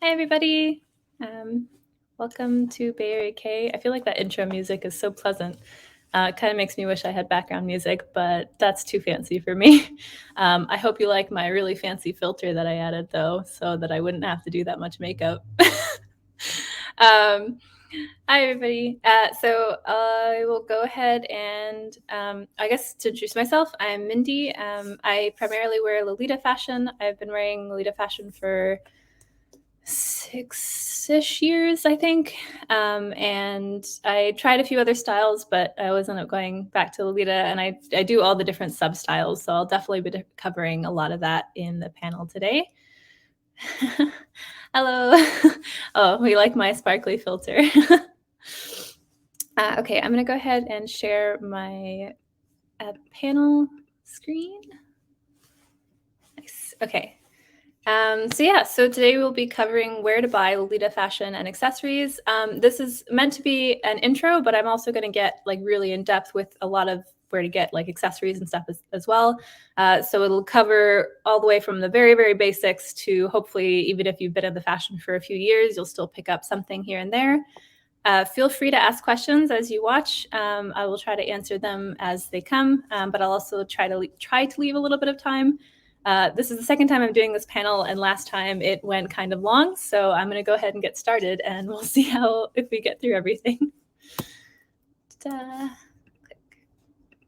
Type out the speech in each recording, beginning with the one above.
Hi, everybody. Welcome to Bay Area K. I feel like that intro music is so pleasant. It kind of makes me wish I had background music, but that's too fancy for me. I hope you like my really fancy filter that I added, though, so that I wouldn't have to do that much makeup. Hi, everybody. So I will go ahead and I guess to introduce myself, I'm Mindy. I primarily wear Lolita fashion. I've been wearing Lolita fashion for 6-ish years, I think. And I tried a few other styles, but I always end up going back to Lolita, and I do all the different sub styles. So I'll definitely be covering a lot of that in the panel today. Hello. Oh, we like my sparkly filter. Okay, I'm going to go ahead and share my panel screen. Nice. Okay. So today we'll be covering where to buy Lolita fashion and accessories. This is meant to be an intro, but I'm also going to get like really in depth with a lot of where to get like accessories and stuff as well. So it'll cover all the way from the very, very basics to hopefully even if you've been in the fashion for a few years, you'll still pick up something here and there. Feel free to ask questions as you watch. I will try to answer them as they come, but I'll also try to leave a little bit of time. This is the second time I'm doing this panel, and last time it went kind of long, so I'm going to go ahead and get started, and we'll see if we get through everything. Click.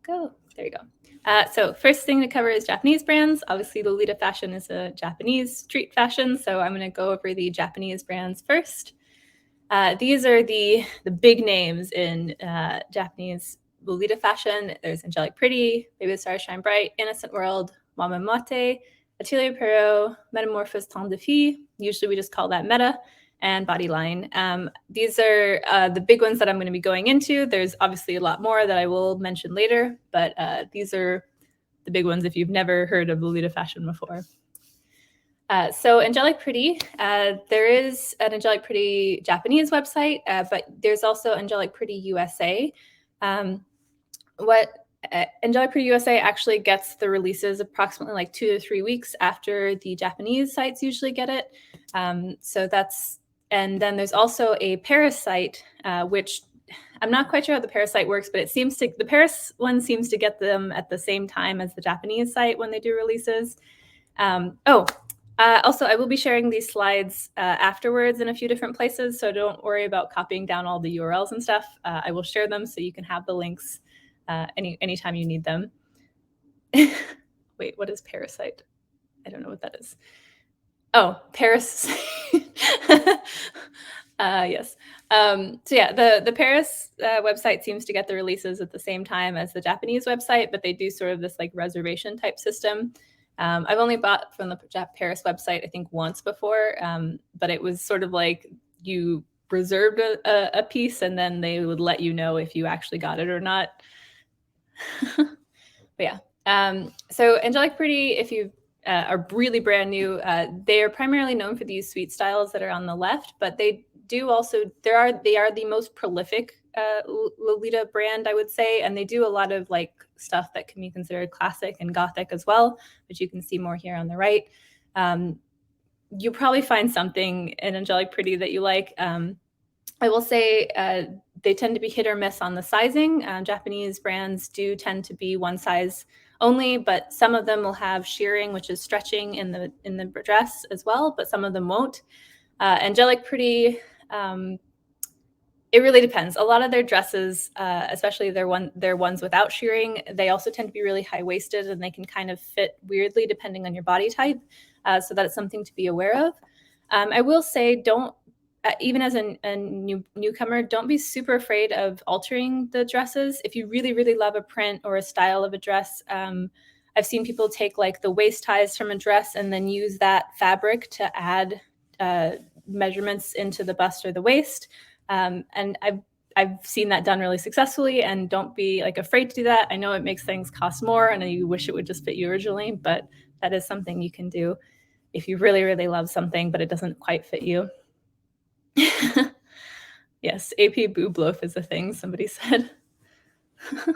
Go. There you go. So first thing to cover is Japanese brands. Obviously, Lolita fashion is a Japanese street fashion, so I'm going to go over the Japanese brands first. These are the big names in Japanese Lolita fashion. There's Angelic Pretty, Baby the Stars Shine Bright, Innocent World, Mama Mate, Atelier Perot, Metamorphose Temps de Fille. Usually we just call that Meta, and Bodyline. These are the big ones that I'm going to be going into. There's obviously a lot more that I will mention later, but these are the big ones if you've never heard of Lolita fashion before. So Angelic Pretty, there is an Angelic Pretty Japanese website, but there's also Angelic Pretty USA. Angelic Pretty USA actually gets the releases approximately like 2 to 3 weeks after the Japanese sites usually get it. And then there's also a Paris site, which I'm not quite sure how the Paris site works, but the Paris one seems to get them at the same time as the Japanese site when they do releases. Also, I will be sharing these slides afterwards in a few different places, so don't worry about copying down all the URLs and stuff. I will share them so you can have the links anytime you need them. Wait, what is Parasite? I don't know what that is. Oh, Paris. Yes. So yeah, the Paris website seems to get the releases at the same time as the Japanese website, but they do sort of this like reservation type system. I've only bought from the Paris website, I think, once before, but it was sort of like you reserved a piece and then they would let you know if you actually got it or not. But yeah. So Angelic Pretty, if you are really brand new, they are primarily known for these sweet styles that are on the left, but they are the most prolific Lolita brand, I would say, and they do a lot of like stuff that can be considered classic and gothic as well, which you can see more here on the right. You'll probably find something in Angelic Pretty that you like. I will say they tend to be hit or miss on the sizing. Japanese brands do tend to be one size only, but some of them will have shearing, which is stretching in the dress as well, but some of them won't. Angelic Pretty, it really depends. A lot of their dresses, especially their ones without shearing, they also tend to be really high-waisted, and they can kind of fit weirdly depending on your body type. So that's something to be aware of. I will say, even as a newcomer, don't be super afraid of altering the dresses. If you really, really love a print or a style of a dress, I've seen people take like the waist ties from a dress and then use that fabric to add measurements into the bust or the waist. And I've seen that done really successfully, and don't be like afraid to do that. I know it makes things cost more and you wish it would just fit you originally, but that is something you can do if you really, really love something, but it doesn't quite fit you. Yes, AP boob loaf is a thing, somebody said. All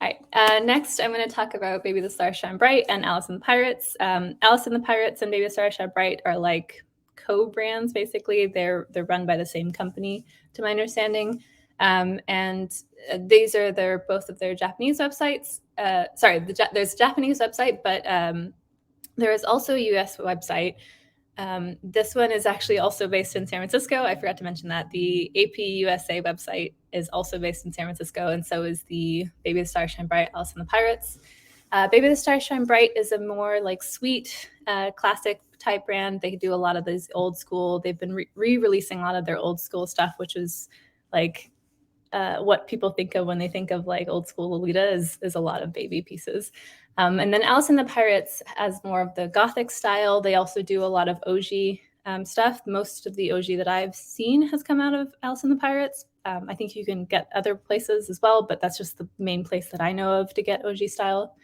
right, next I'm going to talk about Baby the Stars Shine Bright and Alice and the Pirates. Alice and the Pirates and Baby the Stars Shine Bright are like co-brands. Basically, they're run by the same company, to my understanding. And these are both of their Japanese websites. There's a Japanese website, but there is also a US website. This one is actually also based in San Francisco. I forgot to mention that. The AP USA website is also based in San Francisco, and so is the Baby the Star Shine Bright, Alice and the Pirates. Baby the Star Shine Bright is a more like sweet, classic type brand. They do a lot of these old school. They've been re-releasing a lot of their old school stuff, which is like what people think of when they think of like old school Lolita is a lot of baby pieces. And then Alice and the Pirates has more of the Gothic style. They also do a lot of Oji stuff. Most of the Oji that I've seen has come out of Alice and the Pirates. I think you can get other places as well, but that's just the main place that I know of to get Oji style.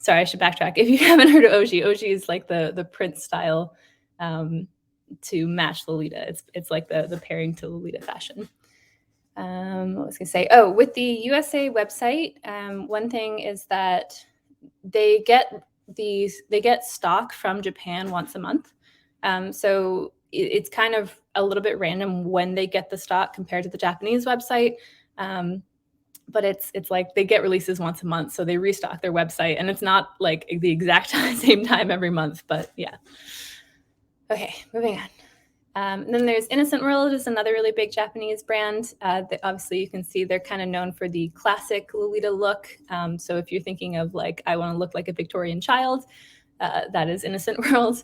Sorry, I should backtrack. If you haven't heard of Oji, Oji is like the print style to match Lolita. It's like the pairing to Lolita fashion. What was I going to say? Oh, with the USA website, one thing is that they get stock from Japan once a month. So it's kind of a little bit random when they get the stock compared to the Japanese website. But it's like they get releases once a month, so they restock their website, and it's not like the exact same time every month, but yeah. Okay, moving on. And then there's Innocent World is another really big Japanese brand. That obviously you can see they're kind of known for the classic Lolita look. So if you're thinking of like, I want to look like a Victorian child, that is Innocent World.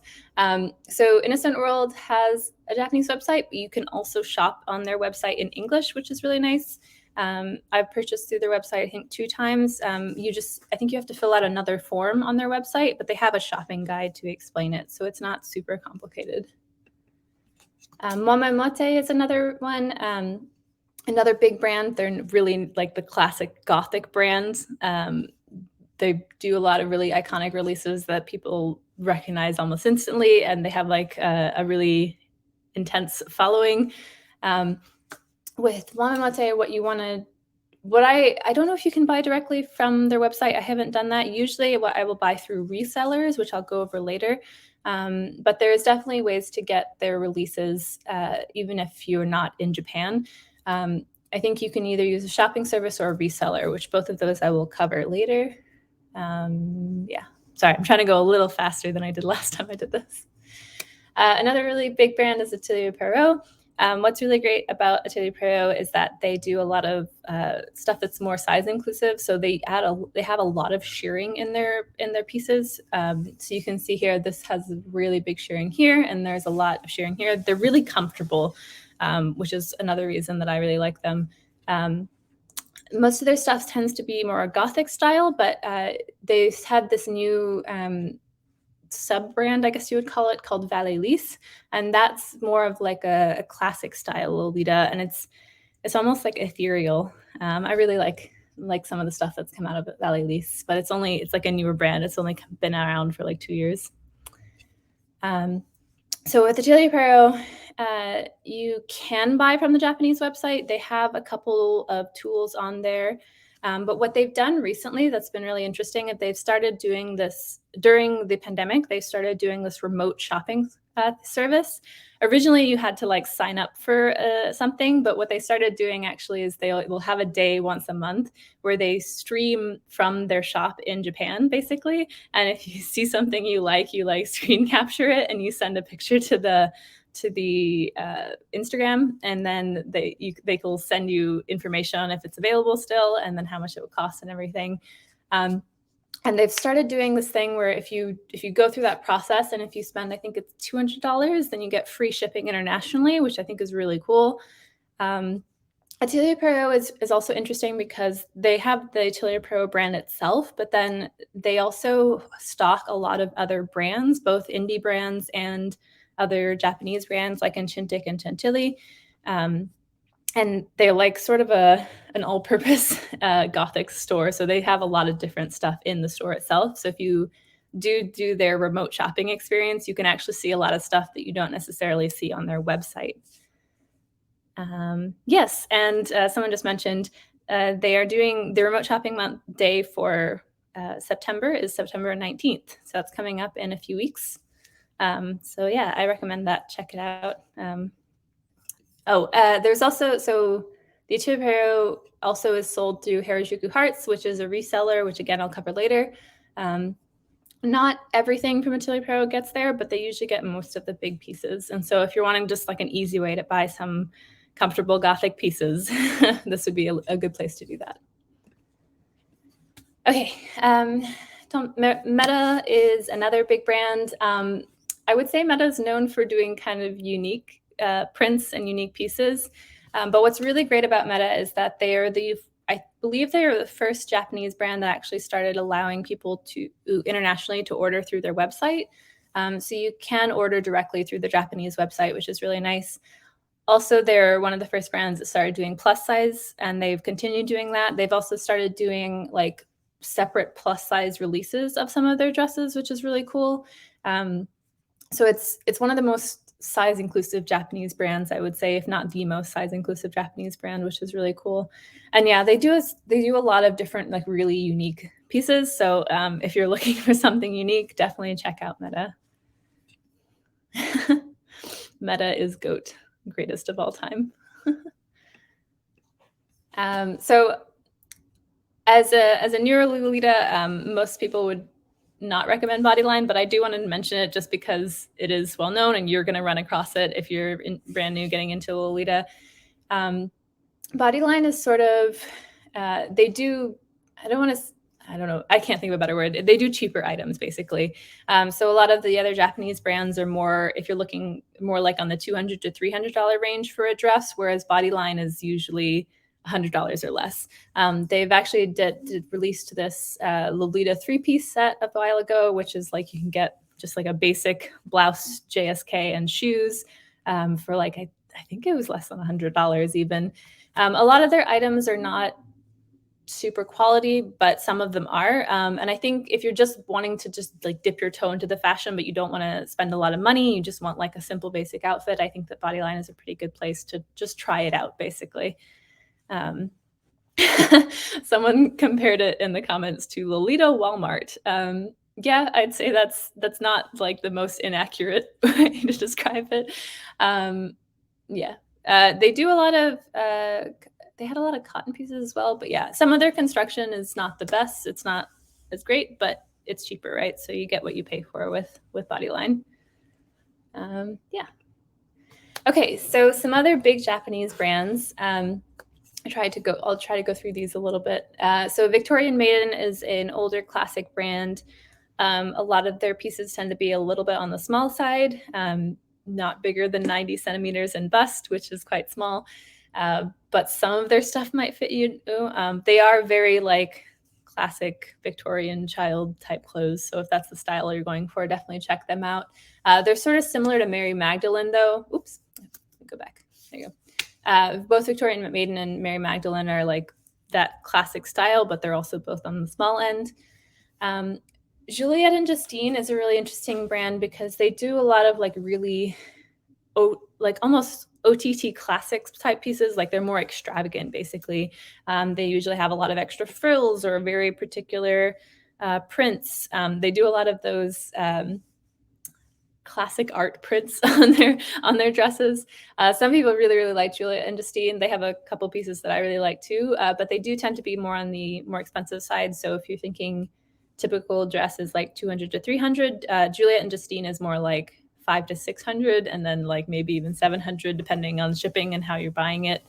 So Innocent World has a Japanese website, but you can also shop on their website in English, which is really nice. I've purchased through their website, I think 2 times. I think you have to fill out another form on their website, but they have a shopping guide to explain it. So it's not super complicated. Momomote is another one, another big brand. They're really like the classic Gothic brands. They do a lot of really iconic releases that people recognize almost instantly, and they have like a really intense following. With Momomote, I don't know if you can buy directly from their website. I haven't done that. Usually what I will buy through resellers, which I'll go over later. But there's definitely ways to get their releases, even if you're not in Japan. I think you can either use a shopping service or a reseller, which both of those I will cover later. Yeah, sorry, I'm trying to go a little faster than I did last time I did this. Another really big brand is Atelier Perot. What's really great about Atelier Perot is that they do a lot of stuff that's more size inclusive. So they have a lot of shearing in their pieces. So you can see here, this has really big shearing here, and there's a lot of shearing here. They're really comfortable, which is another reason that I really like them. Most of their stuff tends to be more Gothic style, but they had this new sub-brand, I guess you would call it, called Valet Lys, and that's more of like a classic style Lolita, and it's almost like ethereal. I really like some of the stuff that's come out of Valet Lys, but it's like a newer brand. It's only been around for like 2 years. So with Atelier Perot, you can buy from the Japanese website. They have a couple of tools on there. But what they've done recently that's been really interesting is they've started doing this during the pandemic. They started doing this remote shopping service. Originally, you had to like sign up for something, but what they started doing actually is they will have a day once a month where they stream from their shop in Japan, basically. And if you see something you like screen capture it and you send a picture to the Instagram, and then they will send you information on if it's available still, and then how much it will cost and everything. And they've started doing this thing where if you go through that process, and if you spend, I think it's $200, then you get free shipping internationally, which I think is really cool. Atelier Perot is also interesting because they have the Atelier Perot brand itself, but then they also stock a lot of other brands, both indie brands and other Japanese brands like Enchintic and Chantilly. And they're like sort of an all-purpose Gothic store. So they have a lot of different stuff in the store itself. So if you do their remote shopping experience, you can actually see a lot of stuff that you don't necessarily see on their website. Yes, and someone just mentioned they are doing the remote shopping month day for September is September 19th. So that's coming up in a few weeks. So yeah, I recommend that. Check it out. There's also, so the Ichibaro also is sold through Harijuku Hearts, which is a reseller, which again I'll cover later. Not everything from Ichibaro gets there, but they usually get most of the big pieces. And so if you're wanting just like an easy way to buy some comfortable Gothic pieces, this would be a good place to do that. Okay, Meta is another big brand. I would say Meta is known for doing kind of unique prints and unique pieces. But what's really great about Meta is that I believe they are the first Japanese brand that actually started allowing people to internationally to order through their website. So you can order directly through the Japanese website, which is really nice. Also, they're one of the first brands that started doing plus size, and they've continued doing that. They've also started doing like separate plus size releases of some of their dresses, which is really cool. So it's one of the most size inclusive Japanese brands, I would say, if not the most size inclusive Japanese brand, which is really cool. And yeah, they do a lot of different like really unique pieces. So if you're looking for something unique, definitely check out Meta. Meta is GOAT, greatest of all time. So as a newer Lolita, most people would not recommend Bodyline, but I do want to mention it just because it is well known and you're going to run across it if you're brand new getting into Lolita. Bodyline is sort of, they do, I don't know, I can't think of a better word. They do cheaper items, basically. So a lot of the other Japanese brands are more, if you're looking more like on the $200 to $300 range for a dress, whereas Bodyline is usually $100 or less. They've actually released this Lolita 3-piece set a while ago, which is like you can get just like a basic blouse, JSK, and shoes for like, I think it was less than $100 even. A lot of their items are not super quality, but some of them are. And I think if you're just wanting to just like dip your toe into the fashion, but you don't want to spend a lot of money, you just want like a simple basic outfit, I think that Bodyline is a pretty good place to just try it out, basically. Someone compared it in the comments to Lolita Walmart. Yeah, I'd say that's not like the most inaccurate way to describe it. Yeah, they do a lot of they had a lot of cotton pieces as well, but yeah, some of their construction is not the best. It's not as great, but it's cheaper, right? So you get what you pay for with Bodyline. Yeah. Okay, so some other big Japanese brands. I'll try to go through these a little bit. So Victorian Maiden is an older classic brand. A lot of their pieces tend to be a little bit on the small side, not bigger than 90 centimeters in bust, which is quite small. But some of their stuff might fit you. They are very like classic Victorian child type clothes. So if that's the style you're going for, definitely check them out. They're sort of similar to Mary Magdalene though. Oops, go back. There you go. Both Victorian Maiden and Mary Magdalene are like that classic style, but they're also both on the small end. Juliette and Justine is a really interesting brand because they do a lot of like really, like almost OTT classics type pieces. Like they're more extravagant, basically. They usually have a lot of extra frills or very particular prints. They do a lot of those classic art prints on their dresses. Some people really like Juliette and Justine. They have a couple pieces that I really like too, but they do tend to be more on the more expensive side. So if you're thinking typical dress is like 200 to 300, Juliette and Justine is more like 500 to 600, and then like maybe even 700 depending on shipping and how you're buying it.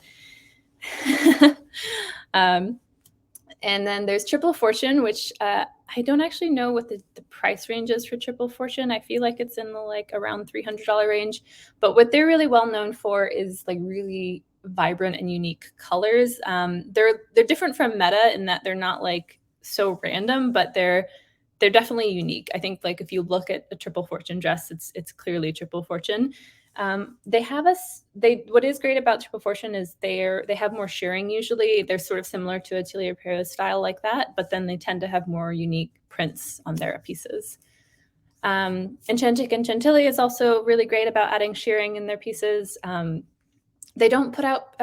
And then there's Triple Fortune, which I don't actually know what the price range is for Triple Fortune. I feel like it's in the like around $300 range. But what they're really well known for is like really vibrant and unique colors. They're different from Meta in that they're not like so random, but they're definitely unique. I think like if you look at a Triple Fortune dress, it's clearly Triple Fortune. What is great about Triple Fortune is they have more shearing usually. They're sort of similar to Atelier Perot's style like that, but then they tend to have more unique prints on their pieces. Enchantic and Chantilly is also really great about adding shearing in their pieces. They don't put out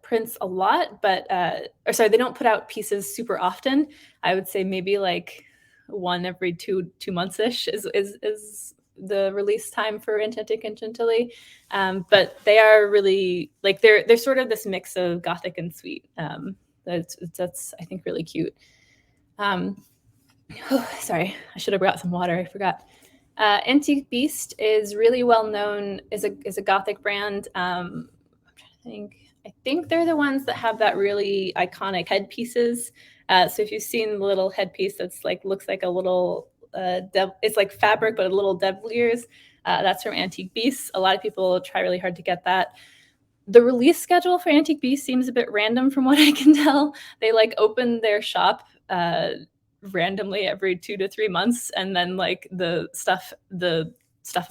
prints a lot, they don't put out pieces super often. I would say maybe like one every two months-ish is the release time for Enchanted and Chantilly, but they are really like they're sort of this mix of gothic and sweet. That's I think really cute. Sorry, I should have brought some water. I forgot. Antique Beast is really well known. Is a gothic brand. I'm trying to think. I think they're the ones that have that really iconic headpieces. So if you've seen the little headpiece that's like looks like a little it's like fabric but a little devil ears. That's from Antique Beast. A lot of people try really hard to get that. The release schedule for Antique Beast seems a bit random from what I can tell. They like open their shop randomly every 2 to 3 months, and then like the stuff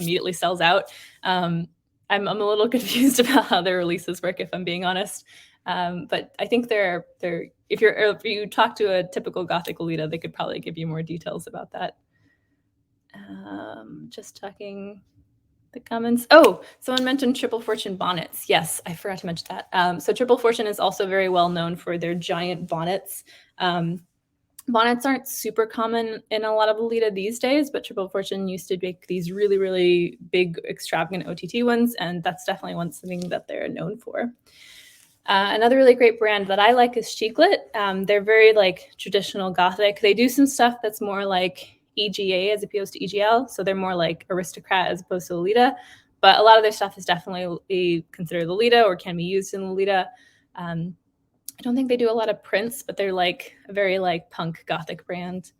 immediately sells out. I'm a little confused about how their releases work, if I'm being honest. But I think they're if you talk to a typical Gothic Lolita, they could probably give you more details about that. Just checking the comments. Oh, someone mentioned Triple Fortune bonnets. Yes, I forgot to mention that. So Triple Fortune is also very well known for their giant bonnets. Bonnets aren't super common in a lot of Lolita these days, but Triple Fortune used to make these really, really big, extravagant OTT ones, and that's definitely something that they're known for. Another really great brand that I like is Chiclet. They're very like traditional Gothic. They do some stuff that's more like EGA as opposed to EGL, so they're more like aristocrat as opposed to Lolita. But a lot of their stuff is definitely considered Lolita or can be used in Lolita. I don't think they do a lot of prints, but they're like a very like punk Gothic brand.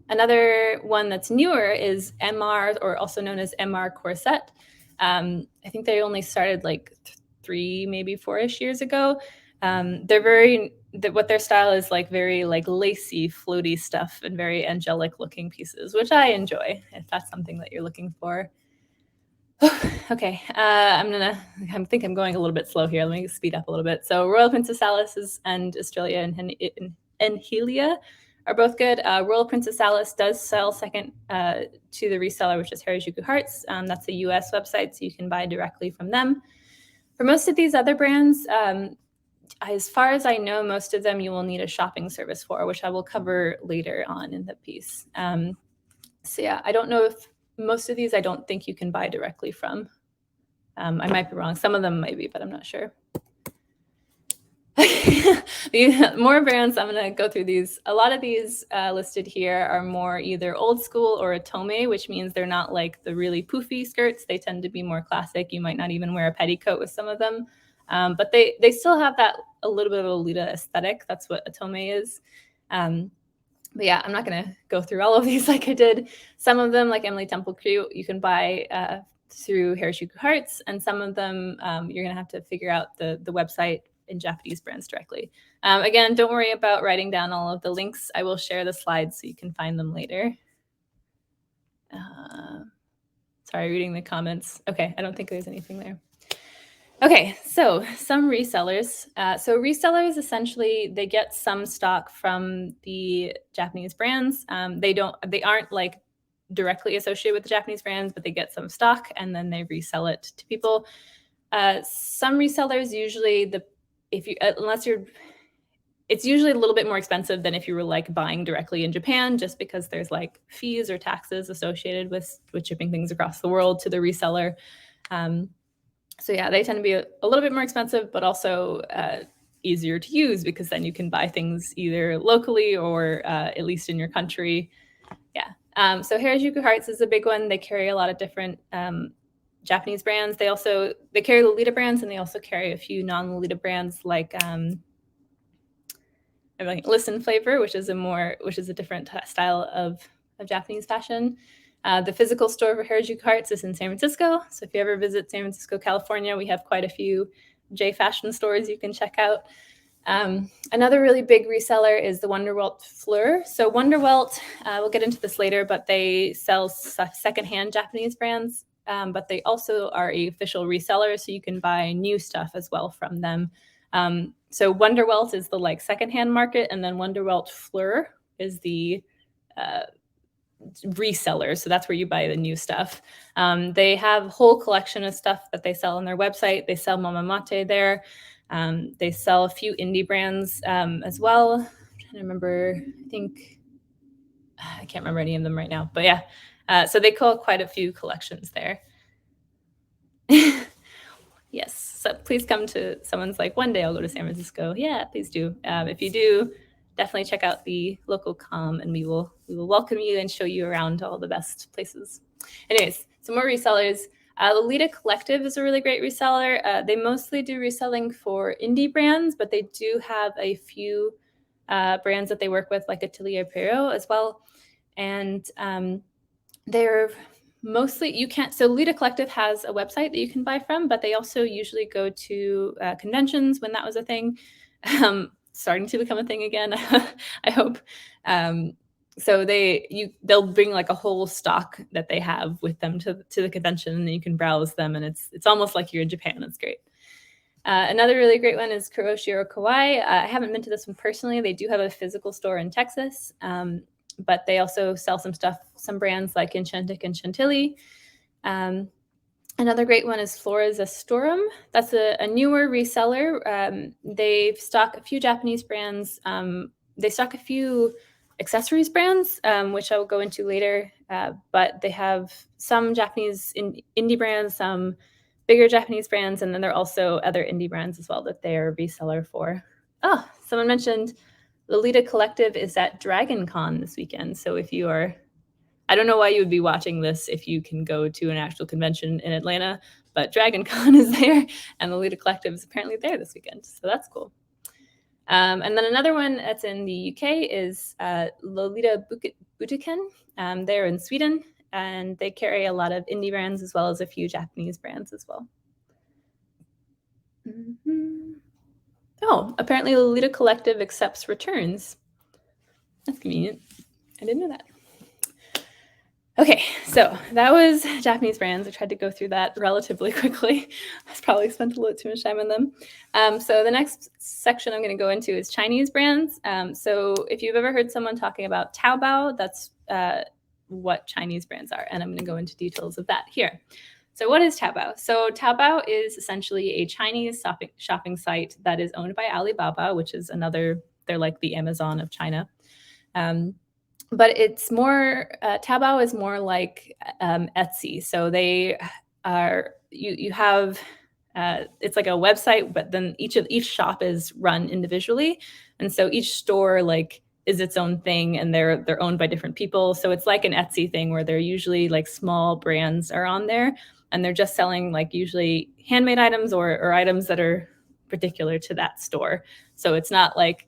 Another one that's newer is MR, or also known as MR Corset. I think they only started like 3, maybe 4-ish years ago. What their style is like very like lacy, floaty stuff and very angelic looking pieces, which I enjoy if that's something that you're looking for. Okay, I think I'm going a little bit slow here. Let me speed up a little bit. So Royal Princess Alice and Australia and Helia are both good. Royal Princess Alice does sell second to the reseller, which is Harijuku Hearts. That's a US website, so you can buy directly from them. For most of these other brands, as far as I know, most of them you will need a shopping service for, which I will cover later on in the piece. So yeah, I don't know if most of these I don't think you can buy directly from. I might be wrong. Some of them might be, but I'm not sure. More brands, I'm going to go through these. A lot of these listed here are more either old school or otome, which means they're not like the really poofy skirts. They tend to be more classic. You might not even wear a petticoat with some of them. But they still have that a little bit of a Lolita aesthetic. That's what otome is. But yeah, I'm not going to go through all of these like I did. Some of them, like Emily Temple Crew, you can buy through Harijuku Hearts, and some of them you're going to have to figure out the website in Japanese brands directly. Again, don't worry about writing down all of the links. I will share the slides so you can find them later. Sorry, reading the comments. Okay, I don't think there's anything there. Okay, so some resellers. So resellers, essentially, they get some stock from the Japanese brands. They aren't like directly associated with the Japanese brands, but they get some stock and then they resell it to people. Some resellers usually it's usually a little bit more expensive than if you were like buying directly in Japan, just because there's like fees or taxes associated with shipping things across the world to the reseller. So yeah, they tend to be a little bit more expensive, but also easier to use because then you can buy things either locally or at least in your country. Yeah. So Harijuku Hearts is a big one. They carry a lot of different Japanese brands. They carry Lolita brands, and they also carry a few non-Lolita brands like Listen Flavor, which is a different style of Japanese fashion. The physical store for Harijuku Hearts is in San Francisco. So if you ever visit San Francisco, California, we have quite a few J fashion stores you can check out. Another really big reseller is the Wonderwelt Fleur. So Wonderwelt, we'll get into this later, but they sell secondhand Japanese brands, but they also are an official reseller, so you can buy new stuff as well from them. So Wonderwelt is the like secondhand market, and then Wonderwelt Fleur is the reseller. So that's where you buy the new stuff. They have a whole collection of stuff that they sell on their website. They sell Mama Mate there. They sell a few indie brands as well. I'm trying to remember, I think I can't remember any of them right now, but yeah. So they call quite a few collections there. Yes. So please come to someone's like, one day I'll go to San Francisco. Yeah, please do. If you do, definitely check out the local com, and we will welcome you and show you around all the best places. Anyways, some more resellers. Lolita Collective is a really great reseller. They mostly do reselling for indie brands, but they do have a few brands that they work with, like Atelier Pero as well. And they're mostly, you can't, so Lolita Collective has a website that you can buy from, but they also usually go to conventions when that was a thing. Starting to become a thing again, I hope. So they'll bring like a whole stock that they have with them to the convention, and you can browse them, and it's almost like you're in Japan. It's great. Another really great one is Kuroshi or Kawaii. I haven't been to this one personally. They do have a physical store in Texas, but they also sell some stuff, some brands like Enchantic and Chantilly. Another great one is Flores Astorum. That's a newer reseller. They stock a few Japanese brands. They stock a few accessories brands, which I will go into later. But they have some Japanese indie brands, some bigger Japanese brands, and then there are also other indie brands as well that they're a reseller for. Oh, someone mentioned Lolita Collective is at Dragon Con this weekend. So if you are, I don't know why you would be watching this if you can go to an actual convention in Atlanta, but Dragon Con is there, and Lolita Collective is apparently there this weekend. So that's cool. And then another one that's in the UK is Lolita Butiken. They're in Sweden, and they carry a lot of indie brands as well as a few Japanese brands as well. Oh, apparently Lolita Collective accepts returns. That's convenient. I didn't know that. Okay, so that was Japanese brands. I tried to go through that relatively quickly. I probably spent a little too much time on them. So the next section I'm going to go into is Chinese brands. So if you've ever heard someone talking about Taobao, that's what Chinese brands are. And I'm going to go into details of that here. So what is Taobao? So Taobao is essentially a Chinese shopping site that is owned by Alibaba, which is another, they're like the Amazon of China. But it's more, Taobao is more like Etsy. So they are, you have, it's like a website, but then each shop is run individually. And so each store like is its own thing, and they're owned by different people. So it's like an Etsy thing where they're usually like small brands are on there, and they're just selling like usually handmade items or items that are particular to that store. So it's not like,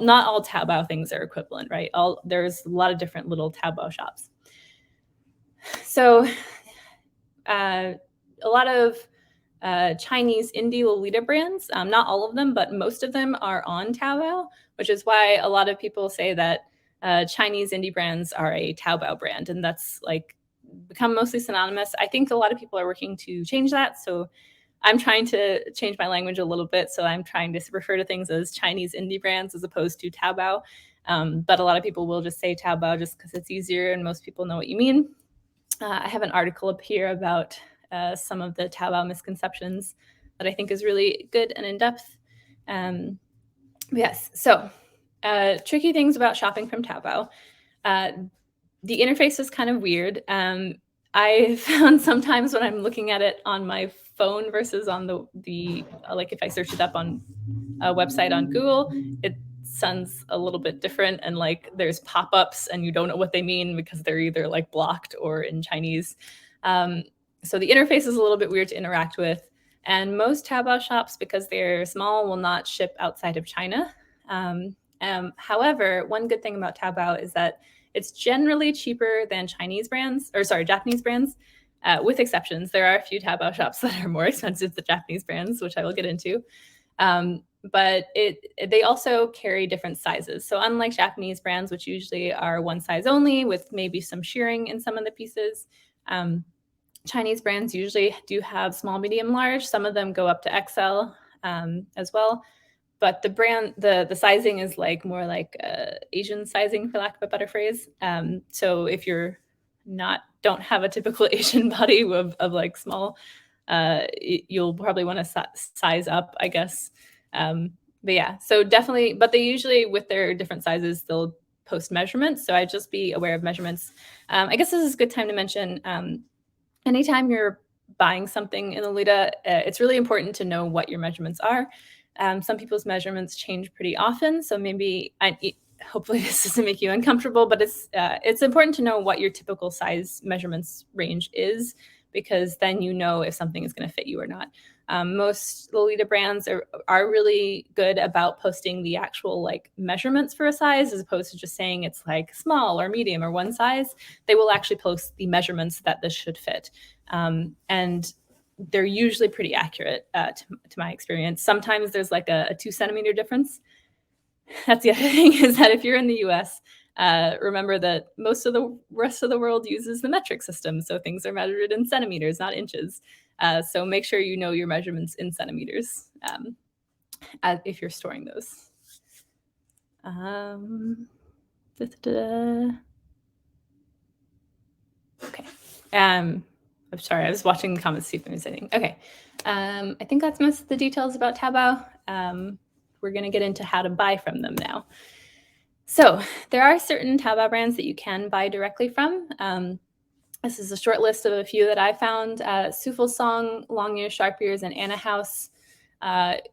not all Taobao things are equivalent, right? There's a lot of different little Taobao shops. So a lot of Chinese indie Lolita brands, not all of them, but most of them are on Taobao, which is why a lot of people say that Chinese indie brands are a Taobao brand, and that's like become mostly synonymous. I think a lot of people are working to change that. So I'm trying to change my language a little bit. So I'm trying to refer to things as Chinese indie brands as opposed to Taobao. But a lot of people will just say Taobao just because it's easier and most people know what you mean. I have an article up here about some of the Taobao misconceptions that I think is really good and in depth. Yes, so tricky things about shopping from Taobao. The interface is kind of weird. I found sometimes when I'm looking at it on my phone versus on the like if I search it up on a website on Google, it sounds a little bit different, and like there's pop-ups and you don't know what they mean because they're either like blocked or in Chinese. So the interface is a little bit weird to interact with, and most Taobao shops, because they're small, will not ship outside of China. However, one good thing about Taobao is that it's generally cheaper than Japanese brands, with exceptions. There are a few Taobao shops that are more expensive than Japanese brands, which I will get into. But they also carry different sizes. So unlike Japanese brands, which usually are one size only with maybe some shearing in some of the pieces, Chinese brands usually do have small, medium, large. Some of them go up to XL as well. But the sizing is like more like Asian sizing, for lack of a better phrase. So if you're don't have a typical Asian body of like small, you'll probably want to size up, I guess. But yeah, so definitely, but they usually, with their different sizes, they'll post measurements. So I'd just be aware of measurements. I guess this is a good time to mention, anytime you're buying something in Lolita, it's really important to know what your measurements are. Some people's measurements change pretty often, so maybe hopefully this doesn't make you uncomfortable, but it's important to know what your typical size measurements range is, because then you know if something is going to fit you or not. Most Lolita brands are really good about posting the actual like measurements for a size, as opposed to just saying it's like small or medium or one size. They will actually post the measurements that this should fit. And they're usually pretty accurate to my experience. Sometimes there's like a 2 centimeter difference. That's the other thing, is that if you're in the US, remember that most of the rest of the world uses the metric system. So things are measured in centimeters, not inches. So make sure you know your measurements in centimeters if you're storing those. Okay. I'm sorry, I was watching the comments to see if there was anything. Okay. I think that's most of the details about Taobao. We're going to get into how to buy from them now. So there are certain Taobao brands that you can buy directly from. This is a short list of a few that I found. Song, Long Ears, Sharp Ears, and Anna House.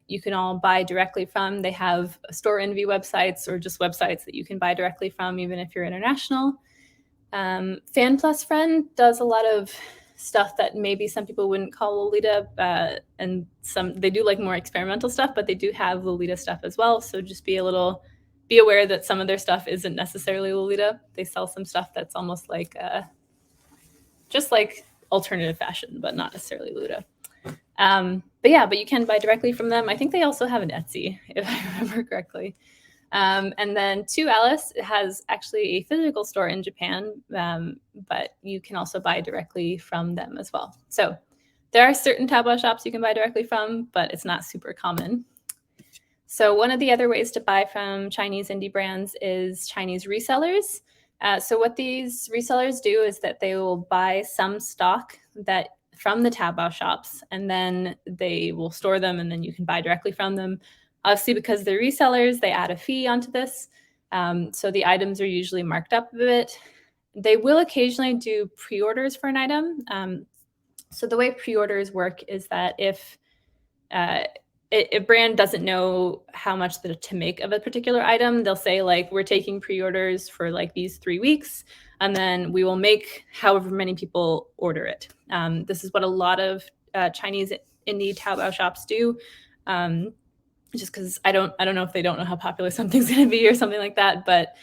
You can all buy directly from. They have store envy websites, or just websites that you can buy directly from, even if you're international. Fan Plus Friend does a lot of stuff that maybe some people wouldn't call Lolita, and they do like more experimental stuff, but they do have Lolita stuff as well. So just be aware that some of their stuff isn't necessarily Lolita. They sell some stuff that's almost like just like alternative fashion, but not necessarily Lolita. But you can buy directly from them. I think they also have an Etsy, if I remember correctly. And then To Alice has actually a physical store in Japan, but you can also buy directly from them as well. So there are certain Taobao shops you can buy directly from, but it's not super common. So one of the other ways to buy from Chinese indie brands is Chinese resellers. So what these resellers do is that they will buy some stock from the Taobao shops, and then they will store them, and then you can buy directly from them. Obviously, because they're resellers, they add a fee onto this. So the items are usually marked up a bit. They will occasionally do pre-orders for an item. So the way pre-orders work is that if a brand doesn't know how much to make of a particular item, they'll say like, we're taking pre-orders for like these 3 weeks, and then we will make however many people order it. This is what a lot of Chinese indie Taobao shops do. Just because I don't know if they don't know how popular something's going to be or something like that. But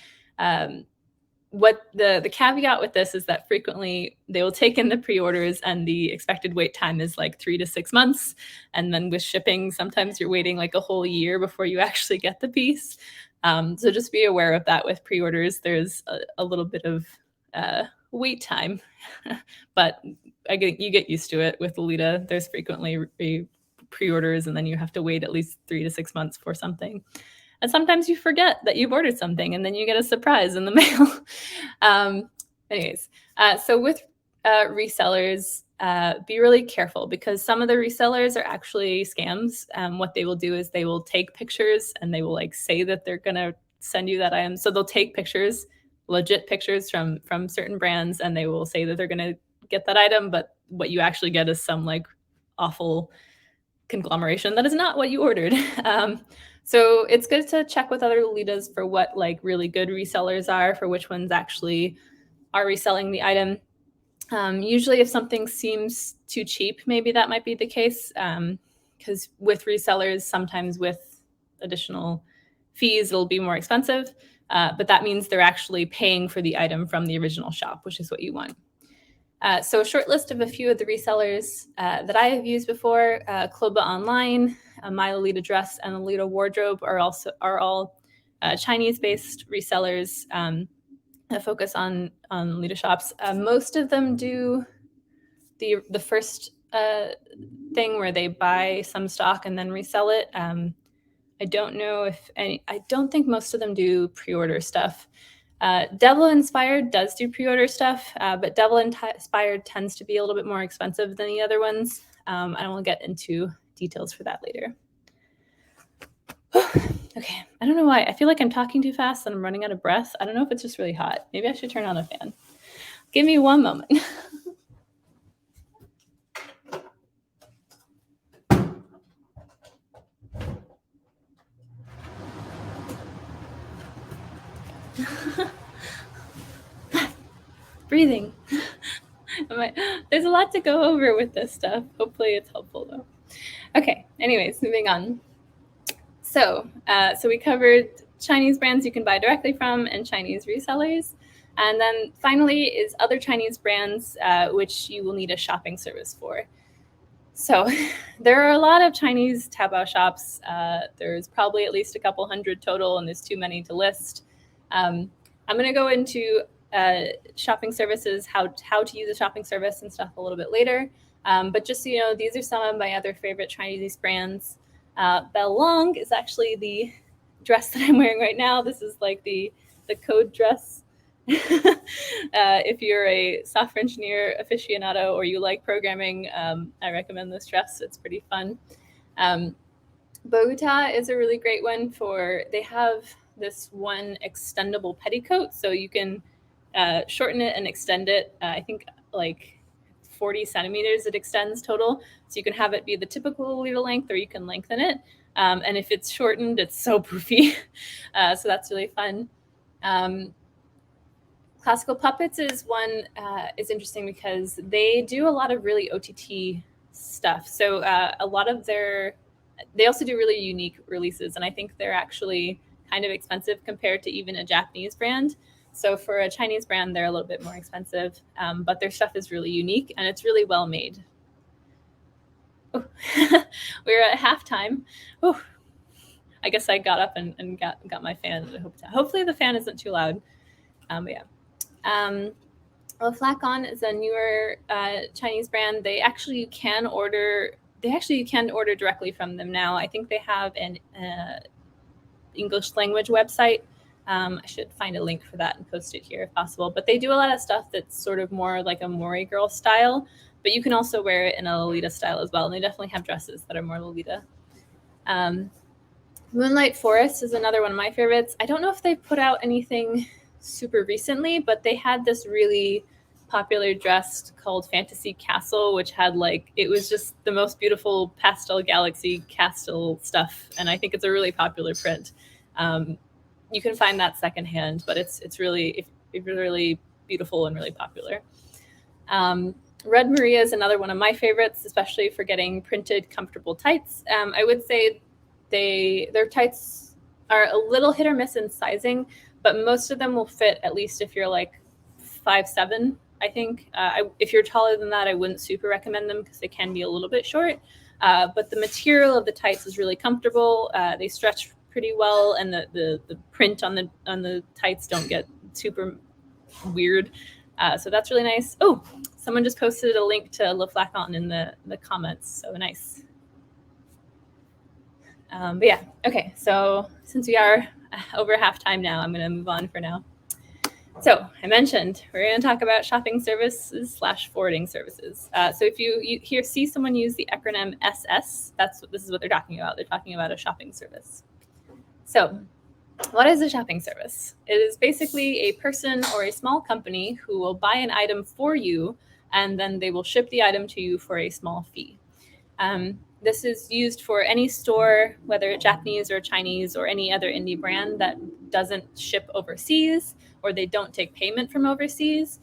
what the caveat with this is that frequently they will take in the pre-orders, and the expected wait time is like 3 to 6 months. And then with shipping, sometimes you're waiting like a whole year before you actually get the piece. So just be aware of that with pre-orders. There's a little bit of wait time, but you get used to it with Lolita. There's frequently pre-orders, and then you have to wait at least 3 to 6 months for something. And sometimes you forget that you've ordered something, and then you get a surprise in the mail. So with resellers, be really careful, because some of the resellers are actually scams. What they will do is they will take pictures, and they will like say that they're gonna send you that item. So they'll take pictures, legit pictures from certain brands, and they will say that they're gonna get that item, but what you actually get is some like awful conglomeration that is not what you ordered. So it's good to check with other Lolitas for what like really good resellers are, for which ones actually are reselling the item. Usually if something seems too cheap, maybe that might be the case, because with resellers, sometimes with additional fees, it'll be more expensive, but that means they're actually paying for the item from the original shop, which is what you want. So a short list of a few of the resellers that I have used before: Kloba Online, My Lolita Dress, and Lolita Wardrobe are all Chinese-based resellers that focus on Lolita shops. Most of them do the first thing where they buy some stock and then resell it. I don't know if any. I don't think most of them do pre-order stuff. Devil Inspired does do pre-order stuff, but Devil Inspired tends to be a little bit more expensive than the other ones. And we'll get into details for that later. Okay, I don't know why. I feel like I'm talking too fast and I'm running out of breath. I don't know if it's just really hot. Maybe I should turn on a fan. Give me one moment. Breathing. There's a lot to go over with this stuff. Hopefully it's helpful though. Okay, anyways, moving on. So we covered Chinese brands you can buy directly from and Chinese resellers. And then finally is other Chinese brands, which you will need a shopping service for. So there are a lot of Chinese Taobao shops. There's probably at least a couple hundred total, and there's too many to list. I'm going to go into shopping services, how to use a shopping service and stuff a little bit later. But just so you know, these are some of my other favorite Chinese brands. Belle Long is actually the dress that I'm wearing right now. This is like the code dress. If you're a software engineer aficionado or you like programming, I recommend this dress. It's pretty fun. Bogota is a really great one they have this one extendable petticoat, so you can shorten it and extend it. I think like 40 centimeters it extends total. So you can have it be the typical Lolita length or you can lengthen it. And if it's shortened, it's so poofy. So that's really fun. Classical Puppets is one is interesting because they do a lot of really OTT stuff. So a lot of they also do really unique releases, and I think they're actually kind of expensive compared to even a Japanese brand. So for a Chinese brand, they're a little bit more expensive, but their stuff is really unique and it's really well made. Oh. We're at halftime. Oh, I guess I got up and got my fan. Hopefully the fan isn't too loud. But yeah. Well, Flacon is a newer Chinese brand. They actually can order directly from them now. I think they have an English language website. I should find a link for that and post it here if possible. But they do a lot of stuff that's sort of more like a Mori girl style, but you can also wear it in a Lolita style as well. And they definitely have dresses that are more Lolita. Moonlight Forest is another one of my favorites. I don't know if they put out anything super recently, but they had this really popular dress called Fantasy Castle, which had it was just the most beautiful pastel galaxy castle stuff. And I think it's a really popular print. You can find that secondhand, but it's really beautiful and really popular. Red Maria is another one of my favorites, especially for getting printed comfortable tights. I would say their tights are a little hit or miss in sizing, but most of them will fit, at least if you're like 5'7", I think. If you're taller than that, I wouldn't super recommend them because they can be a little bit short. But the material of the tights is really comfortable. They stretch pretty well, and the print on the tights don't get super weird. So that's really nice. Oh, someone just posted a link to Le Flacon in the comments. So nice. But yeah, okay. So since we are over halftime now, I'm going to move on for now. So I mentioned we're going to talk about shopping services / forwarding services. So if you see someone use the acronym SS, this is what they're talking about. They're talking about a shopping service. So what is a shopping service? It is basically a person or a small company who will buy an item for you, and then they will ship the item to you for a small fee. This is used for any store, whether Japanese or Chinese or any other indie brand that doesn't ship overseas or they don't take payment from overseas.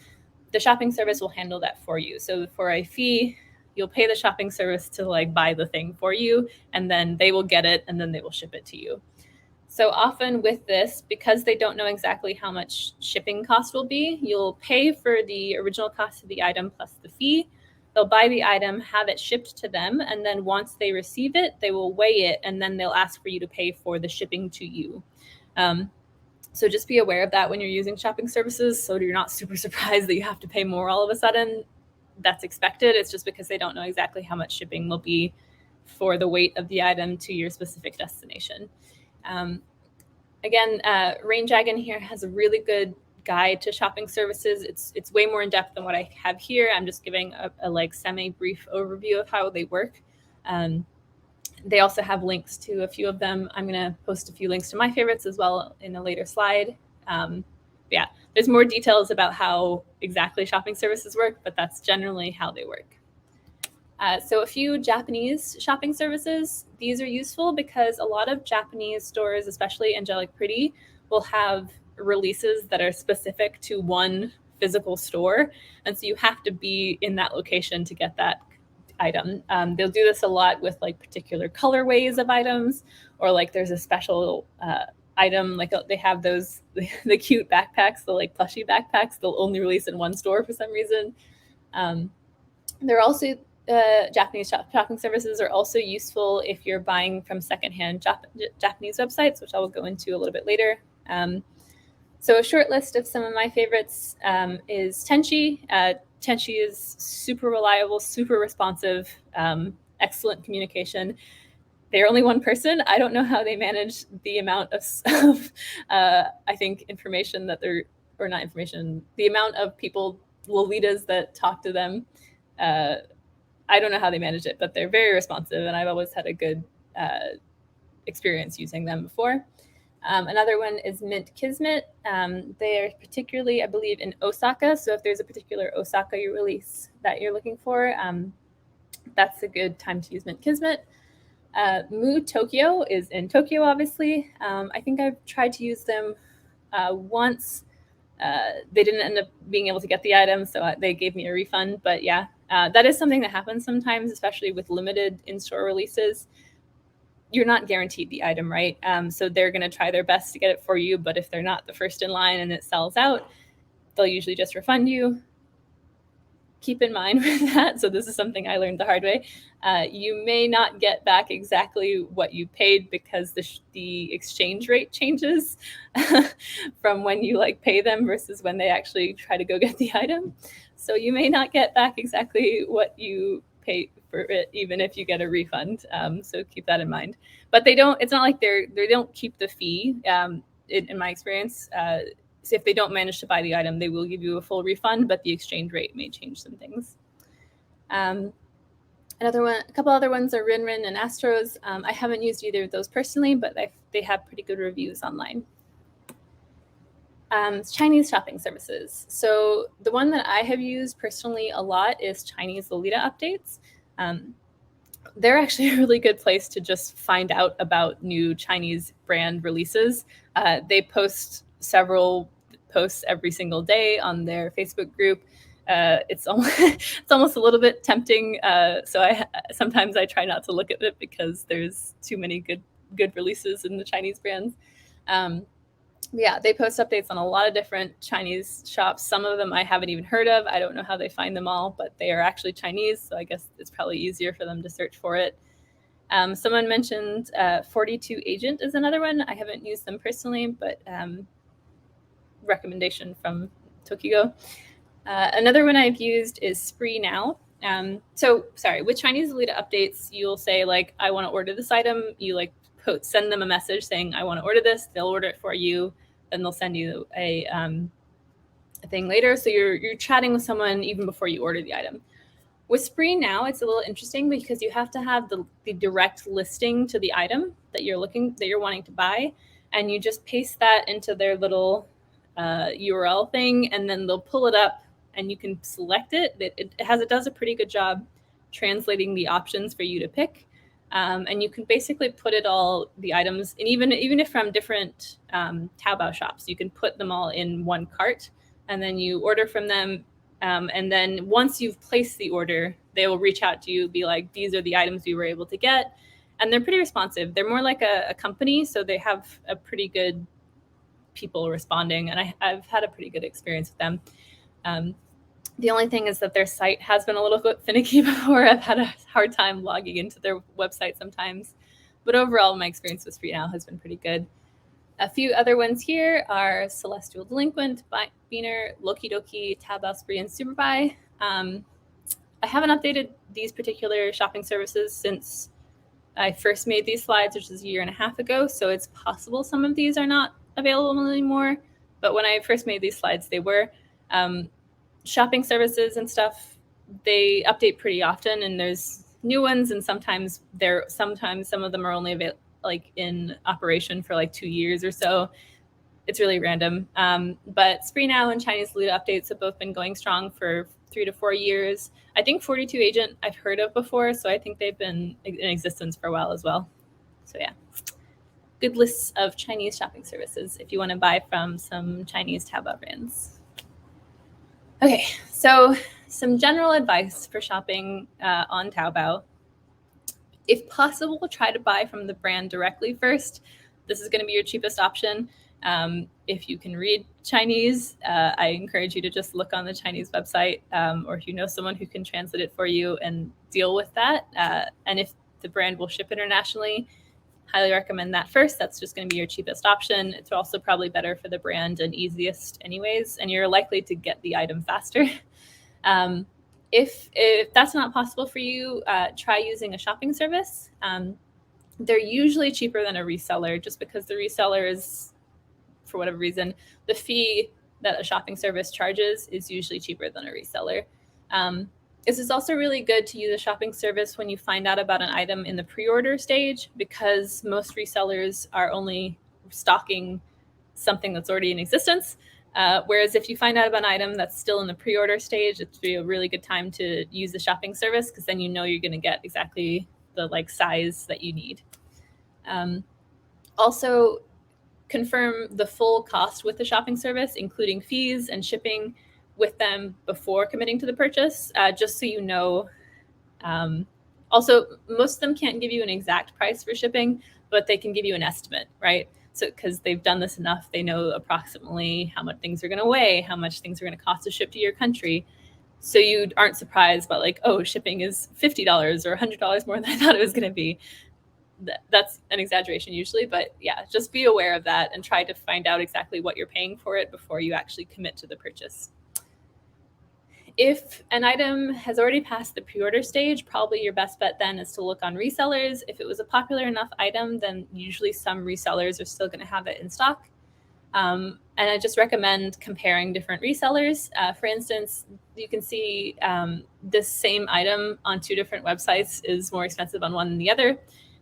The shopping service will handle that for you. So for a fee, you'll pay the shopping service to buy the thing for you, and then they will get it and then they will ship it to you. So often with this, because they don't know exactly how much shipping cost will be, you'll pay for the original cost of the item plus the fee. They'll buy the item, have it shipped to them, and then once they receive it, they will weigh it, and then they'll ask for you to pay for the shipping to you. So just be aware of that when you're using shopping services, so you're not super surprised that you have to pay more all of a sudden. That's expected. It's just because they don't know exactly how much shipping will be for the weight of the item to your specific destination. Again, Rain Dragon here has a really good guide to shopping services. It's way more in depth than what I have here. I'm just giving a semi-brief overview of how they work. They also have links to a few of them. I'm going to post a few links to my favorites as well in a later slide. Yeah, there's more details about how exactly shopping services work, but that's generally how they work. So a few Japanese shopping services. These are useful because a lot of Japanese stores, especially Angelic Pretty, will have releases that are specific to one physical store. And so you have to be in that location to get that item. They'll do this a lot with like particular colorways of items, or like there's a special item, like they have those, the cute backpacks, the like plushy backpacks, they'll only release in one store for some reason. They're also Japanese shopping services are also useful if you're buying from secondhand Japanese websites, which I will go into a little bit later. So a short list of some of my favorites is Tenchi. Tenchi is super reliable, super responsive, excellent communication. They're only one person. I don't know how they manage the amount of I think information that they're, or not information, the amount of people, Lolitas that talk to them. I don't know how they manage it, but they're very responsive, and I've always had a good experience using them before. Another one is Mint Kismet. They are particularly, I believe, in Osaka. So if there's a particular Osaka release that you're looking for, that's a good time to use Mint Kismet. Mu Tokyo is in Tokyo, obviously. I think I've tried to use them once. They didn't end up being able to get the item, so they gave me a refund. But yeah, that is something that happens sometimes, especially with limited in-store releases. You're not guaranteed the item, right? So they're going to try their best to get it for you, but if they're not the first in line and it sells out, they'll usually just refund you. Keep in mind with that, so this is something I learned the hard way, you may not get back exactly what you paid because the exchange rate changes from when you like pay them versus when they actually try to go get the item. So you may not get back exactly what you paid for it, even if you get a refund. So keep that in mind. But they don't, it's not like they don't keep the fee, in my experience. So if they don't manage to buy the item, they will give you a full refund, but the exchange rate may change some things. Another one, a couple other ones are Rinrin and Astros. I haven't used either of those personally, but they have pretty good reviews online. Chinese shopping services. So the one that I have used personally a lot is Chinese Lolita updates. They're actually a really good place to just find out about new Chinese brand releases. They post several posts every single day on their Facebook group. It's almost a little bit tempting. So sometimes I try not to look at it because there's too many good releases in the Chinese brands. Yeah, they post updates on a lot of different Chinese shops. Some of them I haven't even heard of. I don't know how they find them all, but they are actually Chinese, so I guess it's probably easier for them to search for it. Someone mentioned 42 Agent is another one. I haven't used them personally, but recommendation from Tokyo. Another one I've used is Spree Now. So sorry, with Chinese Lolita updates, you'll say like, I want to order this item. You like send them a message saying, I want to order this. They'll order it for you. Then they'll send you a thing later. So you're chatting with someone even before you order the item. With Spree Now, it's a little interesting because you have to have the direct listing to the item that you're wanting to buy, and you just paste that into their little URL thing, and then they'll pull it up, and you can select it. It does a pretty good job translating the options for you to pick, and you can basically put it all, the items, and even if from different Taobao shops, you can put them all in one cart, and then you order from them. And then once you've placed the order, they will reach out to you, be like, these are the items we were able to get. And they're pretty responsive. They're more like a company, so they have a pretty good people responding. And I've had a pretty good experience with them. The only thing is that their site has been a little bit finicky before. I've had a hard time logging into their website sometimes. But overall, my experience with Spree Now has been pretty good. A few other ones here are Celestial Delinquent, Beaner, Loki Doki, Taobao Spree, and Superbuy. I haven't updated these particular shopping services since I first made these slides, which is a year and a half ago, so it's possible some of these are not available anymore. But when I first made these slides, they were. Shopping services and stuff, they update pretty often, and there's new ones, and sometimes some of them are only like in operation for like 2 years or so. It's really random. But Spree Now and Chinese Lolita updates have both been going strong for 3 to 4 years. I think 42 Agent I've heard of before, so I think they've been in existence for a while as well. So yeah, good lists of Chinese shopping services if you want to buy from some Chinese Taobao brands. Okay, so some general advice for shopping on Taobao. If possible, try to buy from the brand directly first. This is going to be your cheapest option. If you can read Chinese, I encourage you to just look on the Chinese website, or if you know someone who can translate it for you and deal with that. And if the brand will ship internationally, highly recommend that first. That's just going to be your cheapest option. It's also probably better for the brand and easiest anyways, and you're likely to get the item faster. If that's not possible for you, try using a shopping service. They're usually cheaper than a reseller just because the reseller is, for whatever reason, the fee that a shopping service charges is usually cheaper than a reseller. This is also really good to use a shopping service when you find out about an item in the pre-order stage, because most resellers are only stocking something that's already in existence. Whereas if you find out about an item that's still in the pre-order stage, it's a really good time to use the shopping service, because then you know you're going to get exactly the like size that you need. Also, confirm the full cost with the shopping service, including fees and shipping, with them before committing to the purchase, just so you know. Also, most of them can't give you an exact price for shipping, but they can give you an estimate, right? So because they've done this enough, they know approximately how much things are going to weigh, how much things are going to cost to ship to your country. So you aren't surprised by like, oh, shipping is $50 or $100 more than I thought it was going to be. That's an exaggeration usually, but yeah, just be aware of that and try to find out exactly what you're paying for it before you actually commit to the purchase. If an item has already passed the pre-order stage, probably your best bet then is to look on resellers. If it was a popular enough item, then usually some resellers are still going to have it in stock. And I just recommend comparing different resellers. For instance, you can see this same item on 2 different websites is more expensive on one than the other.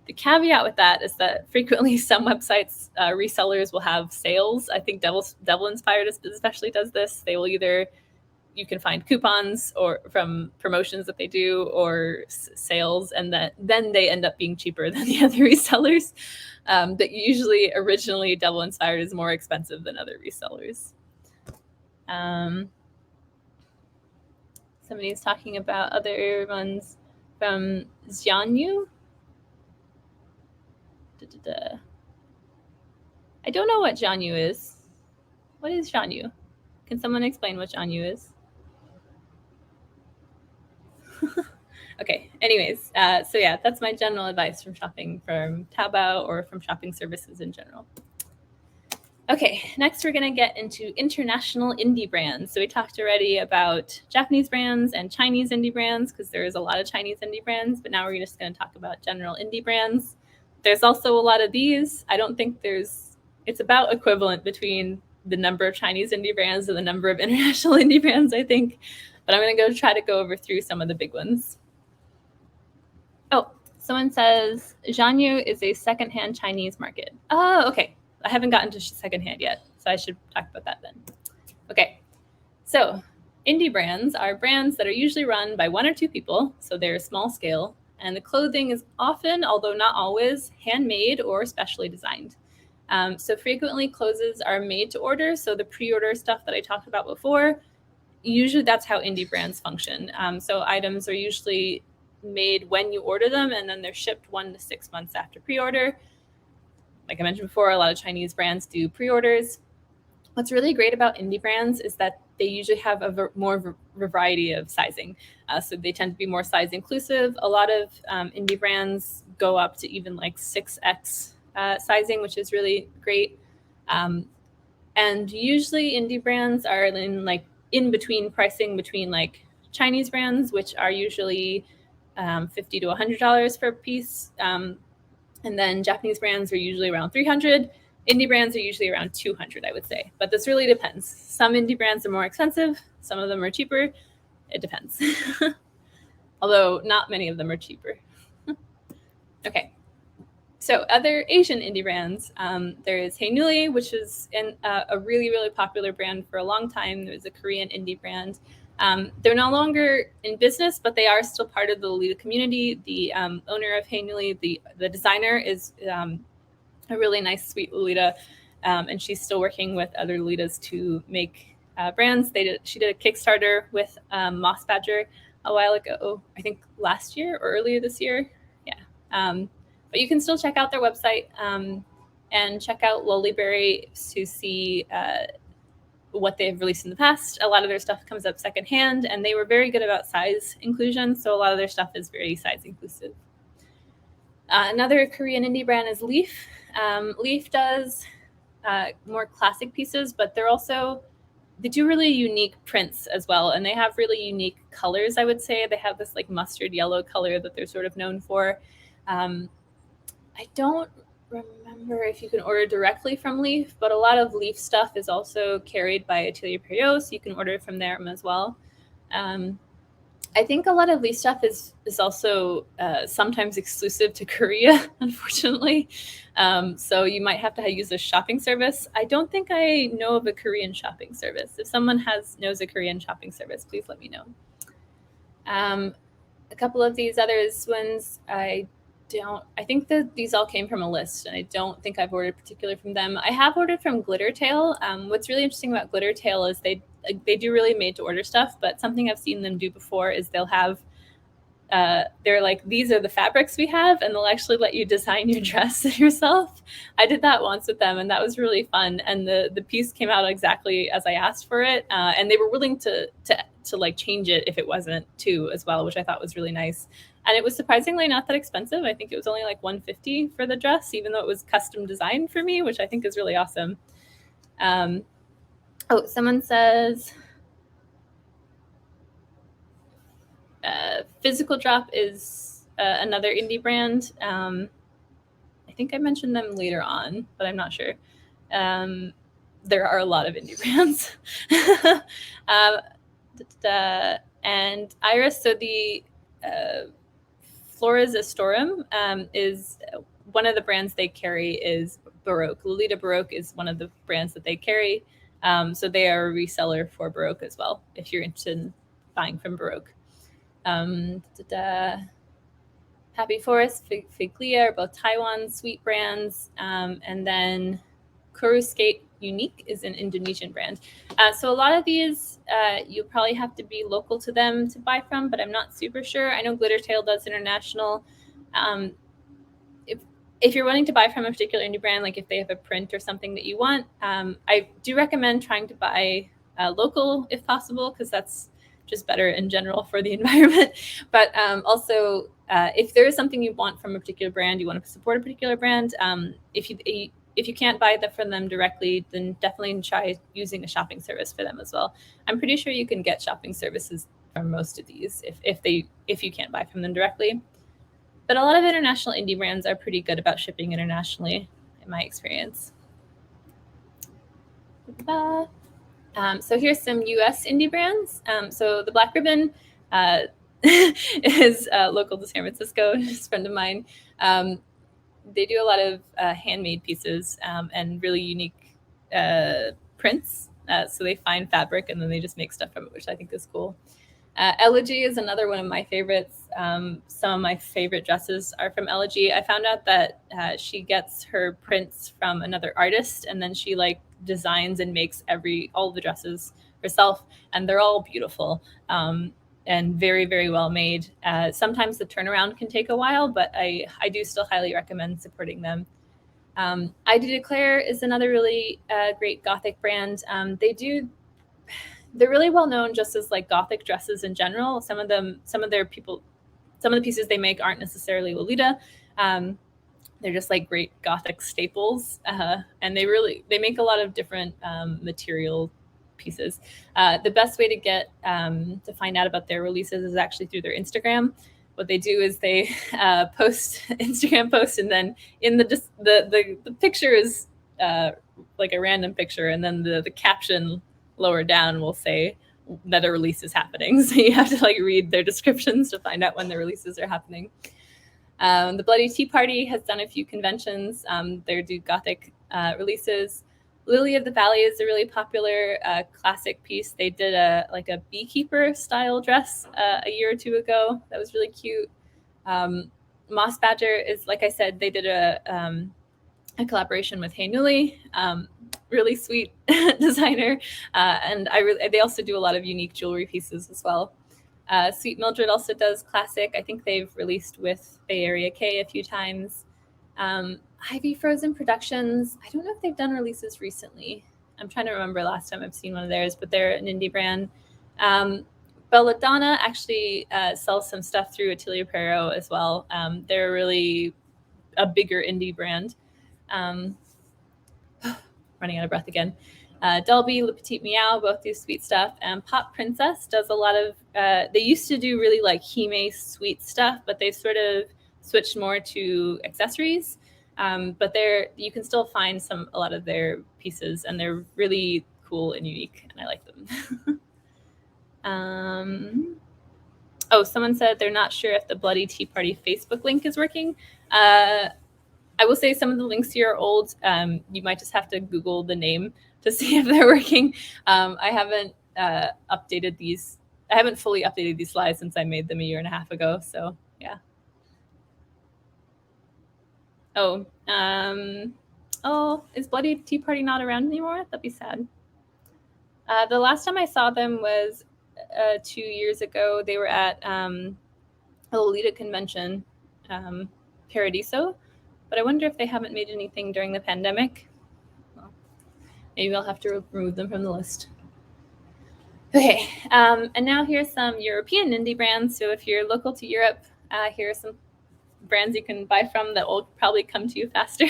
The caveat with that is that frequently some websites, resellers will have sales. I think Devil Inspired especially does this. They will either, you can find coupons or from promotions that they do, or sales, and then they end up being cheaper than the other resellers. But usually, originally, Devil Inspired is more expensive than other resellers. Somebody's talking about other ones from Xianyu. I don't know what Xianyu is. What is Xianyu? Can someone explain what Xianyu is? Okay, anyways, so yeah, that's my general advice from shopping from Taobao or from shopping services in general. Okay, next we're going to get into international indie brands. So we talked already about Japanese brands and Chinese indie brands, because there is a lot of Chinese indie brands, but now we're just going to talk about general indie brands. There's also a lot of these. I don't think it's about equivalent between the number of Chinese indie brands and the number of international indie brands, I think. But I'm going to try to go over through some of the big ones. Oh, someone says Jianyu is a secondhand Chinese market. Oh, okay. I haven't gotten to secondhand yet, so I should talk about that then. Okay, so indie brands are brands that are usually run by 1 or 2 people, so they're small scale, and the clothing is often, although not always, handmade or specially designed. So frequently clothes are made to order, so the pre-order stuff that I talked about before, usually that's how indie brands function. So items are usually made when you order them, and then they're shipped 1 to 6 months after pre-order. Like I mentioned before, a lot of Chinese brands do pre-orders. What's really great about indie brands is that they usually have a more variety of sizing. So they tend to be more size inclusive. A lot of indie brands go up to even like 6X sizing, which is really great. And usually indie brands are in between pricing between like Chinese brands, which are usually $50 to $100 for a piece. And then Japanese brands are usually around $300. Indie brands are usually around $200, I would say. But this really depends. Some indie brands are more expensive. Some of them are cheaper. It depends. although not many of them are cheaper. Okay. So other Asian indie brands, there is Hey Nuli, which is a really, really popular brand for a long time. There's a Korean indie brand. They're no longer in business, but they are still part of the Lolita community. The owner of Hey Nuli, the designer, is a really nice, sweet Lolita, and she's still working with other Lolitas to make brands. She did a Kickstarter with Moss Badger a while ago, I think last year or earlier this year. Yeah. But you can still check out their website and check out Lollyberry to see what they've released in the past. A lot of their stuff comes up secondhand, and they were very good about size inclusion, so a lot of their stuff is very size inclusive. Another Korean indie brand is Leaf. Leaf does more classic pieces, but they do really unique prints as well, and they have really unique colors. I would say they have this like mustard yellow color that they're sort of known for. I don't remember if you can order directly from Leaf, but a lot of Leaf stuff is also carried by Atelier Period, so you can order from them as well. I think a lot of Leaf stuff is also sometimes exclusive to Korea, unfortunately. So you might have to use a shopping service. I don't think I know of a Korean shopping service. If someone knows a Korean shopping service, please let me know. A couple of these other ones, I think that these all came from a list, and I don't think I've ordered particularly from them. I have ordered from Glittertail. What's really interesting about Glittertail is they do really made to order stuff, but something I've seen them do before is they'll have they're like, these are the fabrics we have, and they'll actually let you design your dress yourself. I did that once with them, and that was really fun, and the piece came out exactly as I asked for it, and they were willing to like change it if it wasn't too as well, which I thought was really nice. And it was surprisingly not that expensive. I think it was only like $150 for the dress, even though it was custom designed for me, which I think is really awesome. Oh, someone says Physical Drop is another indie brand. I think I mentioned them later on, but I'm not sure. There are a lot of indie brands. And Iris, so the Flores Astorum is one of the brands they carry is Baroque. Lolita Baroque is one of the brands that they carry. So they are a reseller for Baroque as well, if you're interested in buying from Baroque. Happy Forest, Figlia are both Taiwan sweet brands. And then Kuroshi Unique is an Indonesian brand. So a lot of these, you'll probably have to be local to them to buy from, but I'm not super sure. I know Glittertail does international. If you're wanting to buy from a particular indie brand, like if they have a print or something that you want, I do recommend trying to buy local if possible, because that's just better in general for the environment. But also, if there is something you want from a particular brand, you want to support a particular brand, if you can't buy that from them directly, then definitely try using a shopping service for them as well. I'm pretty sure you can get shopping services from most of these if you can't buy from them directly. But a lot of international indie brands are pretty good about shipping internationally, in my experience. So here's some US indie brands. So the Black Ribbon is local to San Francisco, just a friend of mine. They do a lot of handmade pieces and really unique prints. So they find fabric and then they just make stuff from it, which I think is cool. Elegy is another one of my favorites. Some of my favorite dresses are from Elegy. I found out that she gets her prints from another artist, and then she like designs and makes all the dresses herself, and they're all beautiful and very, very well made. Sometimes the turnaround can take a while, but I do still highly recommend supporting them. I Do Declare is another really great Gothic brand. They're really well known just as like Gothic dresses in general. Some of the pieces they make aren't necessarily Lolita. They're just like great Gothic staples, and they make a lot of different material pieces. The best way to get to find out about their releases is actually through their Instagram. What they do is they post Instagram posts, and then in the picture is like a random picture, and then the caption lower down will say that a release is happening. So you have to like read their descriptions to find out when the releases are happening. The Bloody Tea Party has done a few conventions. They do Gothic releases. Lily of the Valley is a really popular classic piece. They did a beekeeper style dress a year or two ago. That was really cute. Moss Badger is, like I said, they did a collaboration with Hey Nuli, really sweet designer, and they also do a lot of unique jewelry pieces as well. Sweet Mildred also does classic. I think they've released with Bay Area K a few times. Ivy Frozen Productions, I don't know if they've done releases recently. I'm trying to remember last time I've seen one of theirs, but they're an indie brand. Belladonna actually sells some stuff through Atelier Perot as well. They're really a bigger indie brand. Running out of breath again. Dolby, Le Petit Meow both do sweet stuff. And Pop Princess does a lot of, they used to do really like Hime sweet stuff, but they've sort of switched more to accessories. But you can still find a lot of their pieces, and they're really cool and unique, and I like them. Oh, someone said they're not sure if the Bloody Tea Party Facebook link is working. I will say some of the links here are old. You might just have to Google the name to see if they're working. I haven't updated these. I haven't fully updated these slides since I made them a year and a half ago. So yeah. Oh, is Bloody Tea Party not around anymore? That'd be sad. The last time I saw them was 2 years ago. They were at a Lolita convention, Paradiso. But I wonder if they haven't made anything during the pandemic. Well, maybe I'll have to remove them from the list. Okay, and now here's some European indie brands. So if you're local to Europe, here are some brands you can buy from that will probably come to you faster.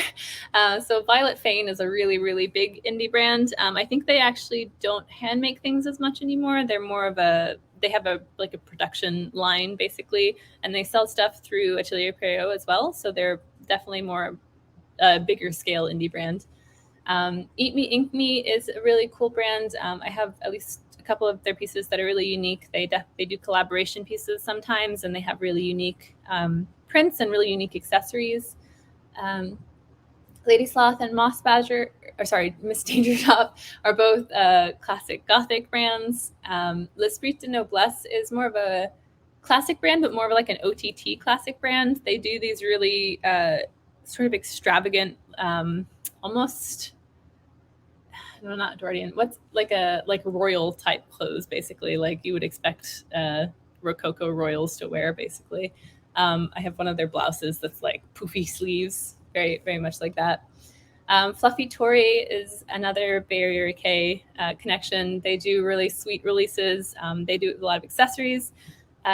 So Violet Fane is a really, really big indie brand. I think they actually don't hand make things as much anymore. They're more of they have a production line basically, and they sell stuff through Atelier Perot as well. So they're definitely more bigger scale indie brand. Eat Me Ink Me is a really cool brand. I have at least a couple of their pieces that are really unique. They do collaboration pieces sometimes, and they have really unique prints and really unique accessories. Lady Sloth and Moss Badger, Miss Danger Top are both classic Gothic brands. Lesbriz De Nobles is more of a classic brand, but more of like an OTT classic brand. They do these really sort of extravagant, almost, no, not Edwardian. What's like royal type clothes, basically, like you would expect Rococo royals to wear, basically. I have one of their blouses that's like poofy sleeves, very, very much like that. Fluffy Tory is another Bay Area K connection. They do really sweet releases. They do a lot of accessories.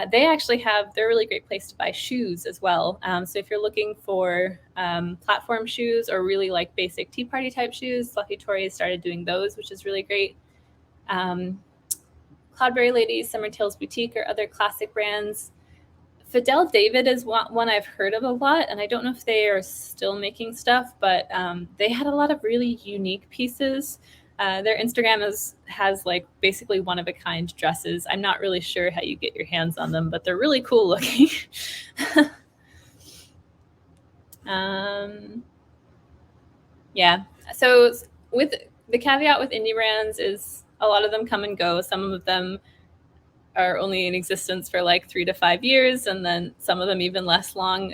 They're a really great place to buy shoes as well. So if you're looking for platform shoes or really like basic tea party type shoes, Fluffy Tory has started doing those, which is really great. Cloudberry Ladies, Summer Tales Boutique are other classic brands. Fidel David is one I've heard of a lot, and I don't know if they are still making stuff, but they had a lot of really unique pieces. Their Instagram has like basically one-of-a-kind dresses. I'm not really sure how you get your hands on them, but they're really cool looking. Yeah, so with the caveat with indie brands is a lot of them come and go. Some of them are only in existence for like 3 to 5 years, and then some of them even less long.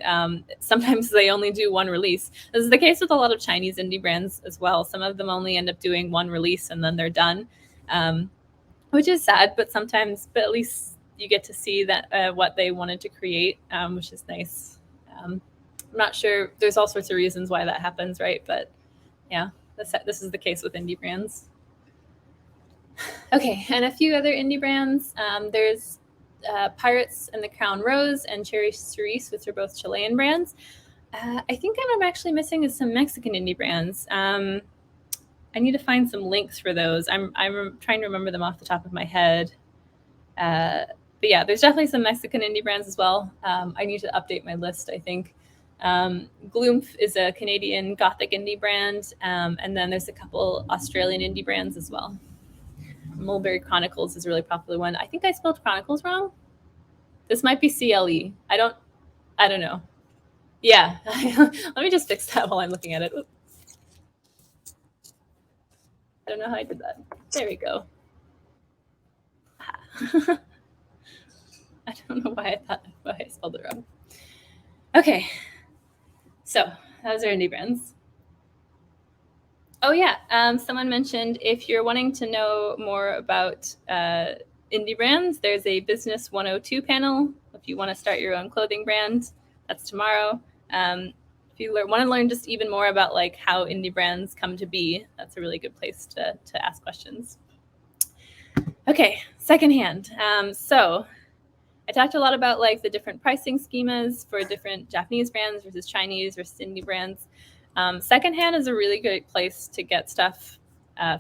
Sometimes they only do one release. This is the case with a lot of Chinese indie brands as well. Some of them only end up doing one release and then they're done, which is sad, but at least you get to see that what they wanted to create, which is nice. I'm not sure. There's all sorts of reasons why that happens, right? But yeah, this is the case with indie brands. Okay, and a few other indie brands. There's Pirates and the Crown Rose and Cherry Cerise, which are both Chilean brands. I think I'm actually missing some Mexican indie brands. I need to find some links for those. I'm trying to remember them off the top of my head. But yeah, there's definitely some Mexican indie brands as well. I need to update my list, I think. Gloomph is a Canadian Gothic indie brand. And then there's a couple Australian indie brands as well. Mulberry Chronicles is a really popular one. I think I spelled Chronicles wrong. This might be CLE. I don't know. Yeah, let me just fix that while I'm looking at it. Oops. I don't know how I did that. There we go. I don't know why I spelled it wrong. Okay, so those are indie brands. Oh yeah, someone mentioned if you're wanting to know more about indie brands, there's a Business 102 panel. If you want to start your own clothing brand, that's tomorrow. If you want to learn just even more about like how indie brands come to be, that's a really good place to ask questions. Okay, secondhand. So I talked a lot about like the different pricing schemas for different Japanese brands versus Chinese versus indie brands. Secondhand is a really great place to get stuff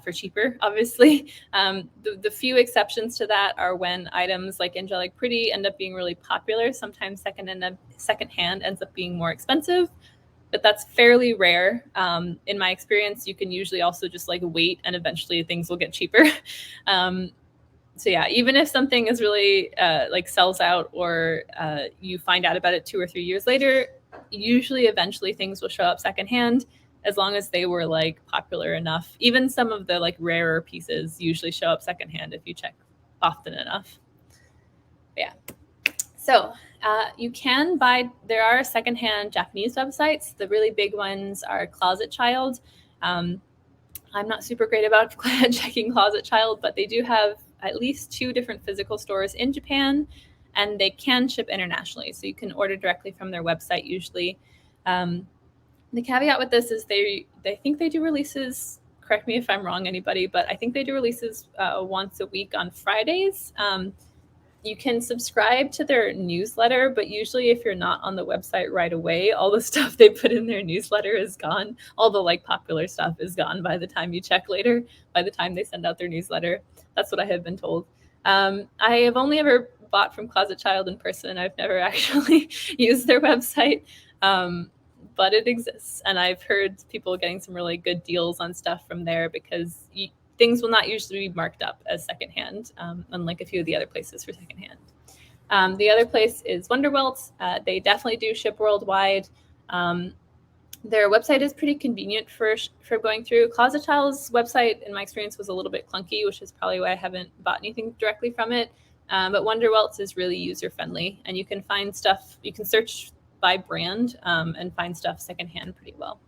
for cheaper, obviously. The few exceptions to that are when items like Angelic Pretty end up being really popular. Sometimes secondhand ends up being more expensive, but that's fairly rare. In my experience, you can usually also just like wait and eventually things will get cheaper. So yeah, even if something is really like sells out or you find out about it 2 or 3 years later, usually eventually things will show up secondhand as long as they were like popular enough. Even some of the like rarer pieces usually show up secondhand if you check often enough. But yeah. So you can buy, there are secondhand Japanese websites. The really big ones are Closet Child. I'm not super great about checking Closet Child, but they do have at least 2 different physical stores in Japan, and they can ship internationally. So you can order directly from their website usually. The caveat with this is they think they do releases, correct me if I'm wrong, anybody, but I think they do releases once a week on Fridays. You can subscribe to their newsletter, but usually if you're not on the website right away, all the stuff they put in their newsletter is gone. All the like popular stuff is gone by the time you check later, by the time they send out their newsletter. That's what I have been told. I have only ever bought from Closet Child in person. I've never actually used their website, but it exists. And I've heard people getting some really good deals on stuff from there because things will not usually be marked up as secondhand, unlike a few of the other places for secondhand. The other place is Wonderwelt. They definitely do ship worldwide. Their website is pretty convenient for going through. Closet Child's website, in my experience, was a little bit clunky, which is probably why I haven't bought anything directly from it. But Wonderwelt's is really user-friendly, and you can find stuff, you can search by brand and find stuff secondhand pretty well.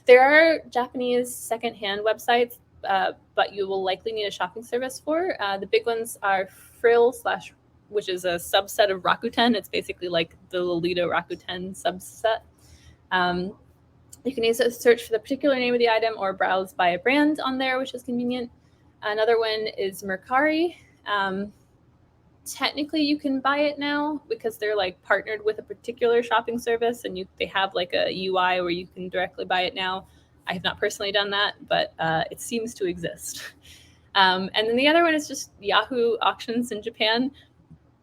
There are Japanese secondhand websites, but you will likely need a shopping service for. The big ones are Frill / which is a subset of Rakuten. It's basically like the Lolita Rakuten subset. You can either search for the particular name of the item or browse by a brand on there, which is convenient. Another one is Mercari. Technically you can buy it now because they're like partnered with a particular shopping service and they have like a UI where you can directly buy it now. I have not personally done that, but it seems to exist. And then the other one is just Yahoo auctions in Japan.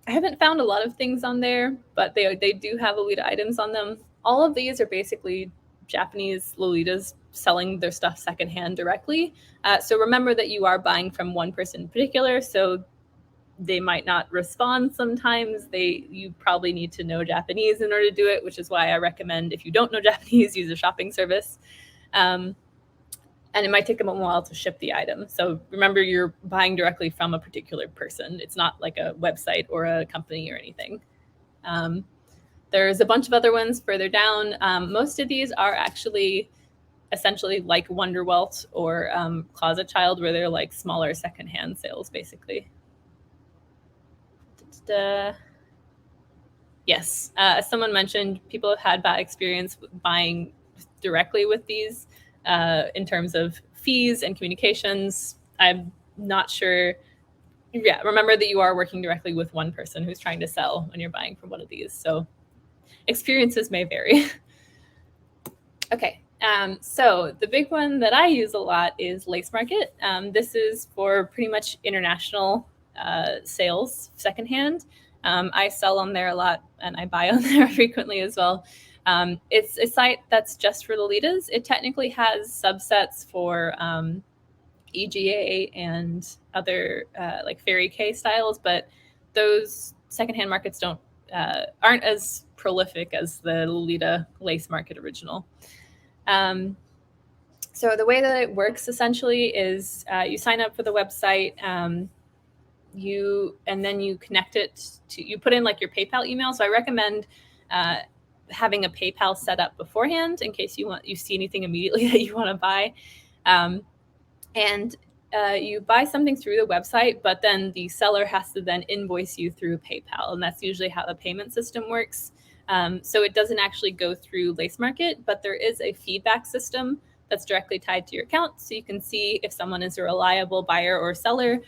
I haven't found a lot of things on there, but they do have Lolita items on them. All of these are basically Japanese Lolitas selling their stuff secondhand directly. So remember that you are buying from one person in particular, so they might not respond sometimes. You probably need to know Japanese in order to do it, which is why I recommend if you don't know Japanese, use a shopping service. And it might take them a while to ship the item. So remember, you're buying directly from a particular person. It's not like a website or a company or anything. There's a bunch of other ones further down. Most of these are actually essentially like Wonderwelt or Closet Child, where they're like smaller secondhand sales, basically. Yes, as someone mentioned, people have had bad experience buying directly with these in terms of fees and communications. I'm not sure. Yeah, remember that you are working directly with one person who's trying to sell when you're buying from one of these. So experiences may vary. Okay, so the big one that I use a lot is Lace Market. This is for pretty much international sales secondhand. I sell on there a lot and I buy on there frequently as well. It's a site that's just for Lolitas. It technically has subsets for EGA and other like Fairy K styles, but those secondhand markets aren't as prolific as the Lolita lace market original. So the way that it works essentially is you sign up for the website, and then you connect it to, you put in like your PayPal email. So I recommend having a PayPal set up beforehand in case you see anything immediately that you want to buy. And you buy something through the website, but then the seller has to then invoice you through PayPal. And that's usually how the payment system works. So it doesn't actually go through Lace Market, but there is a feedback system that's directly tied to your account. So you can see if someone is a reliable buyer or seller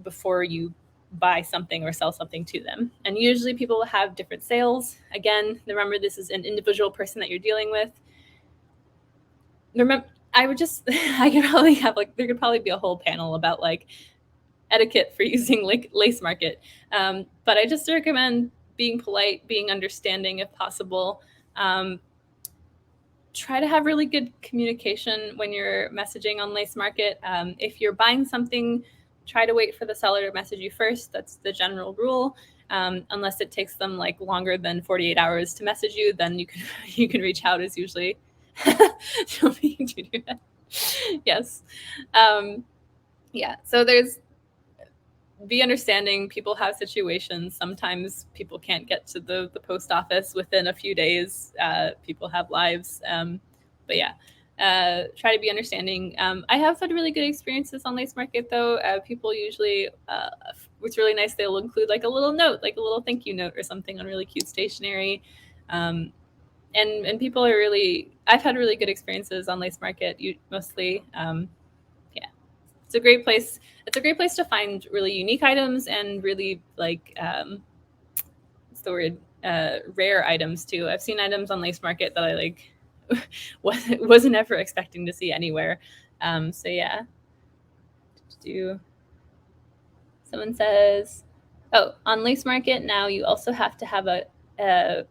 before you buy something or sell something to them. And usually people will have different sales. Again, remember, this is an individual person that you're dealing with. Remember, I could probably have there could probably be a whole panel about like etiquette for using like Lace Market. But I just recommend being polite, being understanding if possible. Try to have really good communication when you're messaging on Lace Market. If you're buying something, try to wait for the seller to message you first. That's the general rule. Unless it takes them like longer than 48 hours to message you, then you can reach out is usually. Yes. Yeah. So be understanding. People have situations. Sometimes people can't get to the post office within a few days. People have lives. But yeah, try to be understanding. I have had really good experiences on Lace Market though. People usually, what's really nice, they'll include like a little note, like a little thank you note or something on really cute stationery. And people are I've had really good experiences on Lace Market mostly. Yeah, it's a great place. It's a great place to find really unique items and really like, what's the word? Rare items too. I've seen items on Lace Market that I like wasn't ever expecting to see anywhere. So yeah. Someone says, oh, on Lace Market now you also have to have a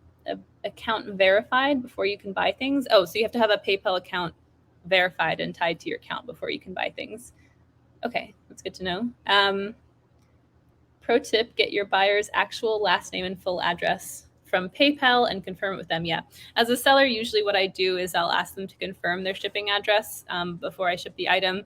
account verified before you can buy things. Oh, so you have to have a PayPal account verified and tied to your account before you can buy things. Okay, that's good to know. Pro tip, get your buyer's actual last name and full address from PayPal and confirm it with them. Yeah, as a seller, usually what I do is I'll ask them to confirm their shipping address before I ship the item.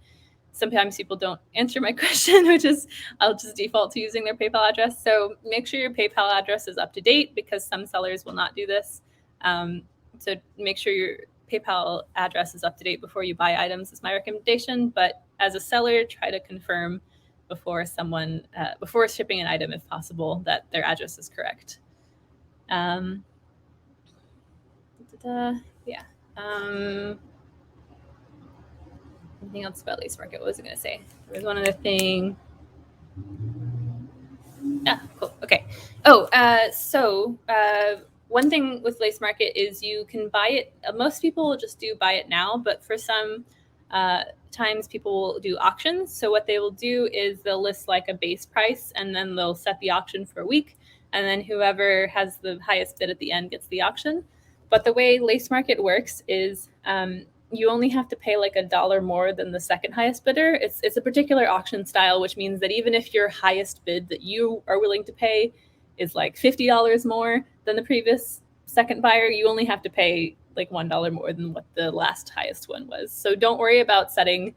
Sometimes people don't answer my question, which is I'll just default to using their PayPal address. So make sure your PayPal address is up to date because some sellers will not do this. So make sure your PayPal address is up to date before you buy items is my recommendation. But as a seller, try to confirm before shipping an item, if possible, that their address is correct. Yeah. Anything else about Lace Market? What was I going to say? There was one other thing. Yeah, cool. Okay. Oh, one thing with Lace Market is you can buy it. Most people will just buy it now, but for some times people will do auctions. So what they will do is they'll list like a base price and then they'll set the auction for a week. And then whoever has the highest bid at the end gets the auction. But the way Lace Market works is you only have to pay like $1 more than the second highest bidder. It's a particular auction style, which means that even if your highest bid that you are willing to pay is like $50 more than the previous second buyer, you only have to pay like $1 more than what the last highest one was. So don't worry about setting.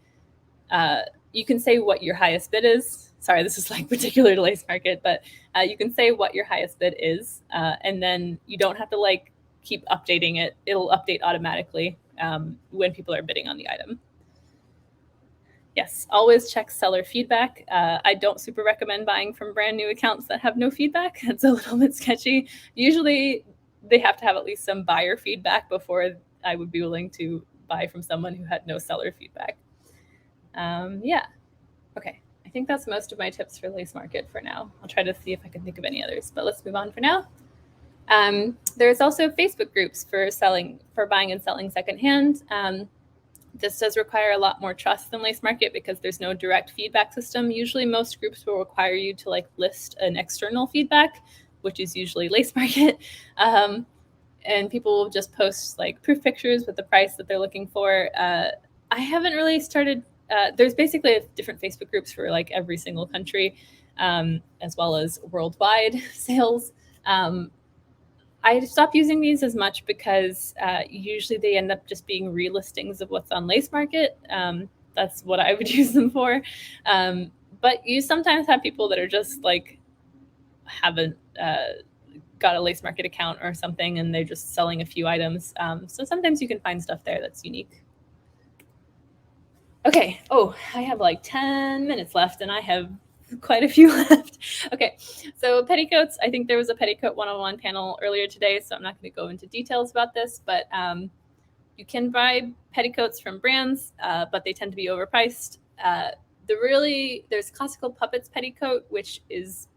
You can say what your highest bid is. Sorry, this is like particular to Lace Market, but you can say what your highest bid is, and then you don't have to like keep updating it. It'll update automatically when people are bidding on the item. Yes, always check seller feedback. I don't super recommend buying from brand new accounts that have no feedback. It's a little bit sketchy. Usually they have to have at least some buyer feedback before I would be willing to buy from someone who had no seller feedback. Yeah, okay. I think that's most of my tips for Lace Market for now. I'll try to see if I can think of any others, but let's move on for now. There's also Facebook groups for buying and selling secondhand. This does require a lot more trust than Lace Market because there's no direct feedback system. Usually most groups will require you to like list an external feedback, which is usually Lace Market. And people will just post like proof pictures with the price that they're looking for. I haven't really started there's basically different Facebook groups for like every single country, as well as worldwide sales. I stopped using these as much because usually they end up just being relistings of what's on Lace Market. That's what I would use them for. But you sometimes have people that are just like haven't got a Lace Market account or something, and they're just selling a few items. So sometimes you can find stuff there that's unique. Okay. Oh, I have like 10 minutes left, and I have quite a few left. Okay. So petticoats, I think there was a Petticoat 101 panel earlier today, so I'm not going to go into details about this, but you can buy petticoats from brands, but they tend to be overpriced. There's Classical Puppets petticoat, which is,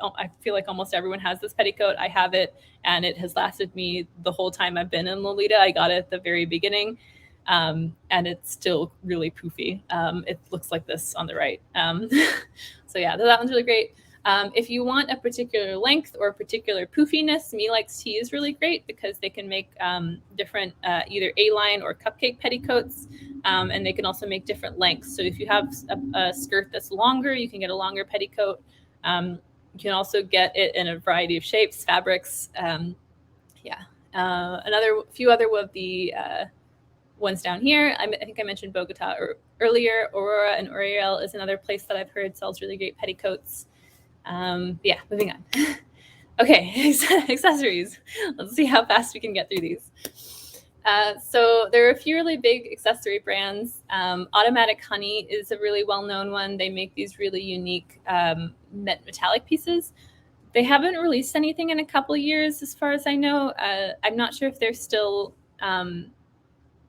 I feel like almost everyone has this petticoat. I have it, and it has lasted me the whole time I've been in Lolita. I got it at the very beginning, and it's still really poofy. It looks like this on the right. So yeah, that one's really great. If you want a particular length or a particular poofiness, Me Likes Tea is really great because they can make different either A-line or cupcake petticoats, and they can also make different lengths. So if you have a skirt that's longer, you can get a longer petticoat. You can also get it in a variety of shapes, fabrics. Another few other of the ones down here. I think I mentioned Bogota earlier. Aurora and Oriel is another place that I've heard sells really great petticoats. Moving on. Okay, accessories. Let's see how fast we can get through these. So there are a few really big accessory brands. Automatic Honey is a really well-known one. They make these really unique metallic pieces. They haven't released anything in a couple of years, as far as I know. I'm not sure if they're still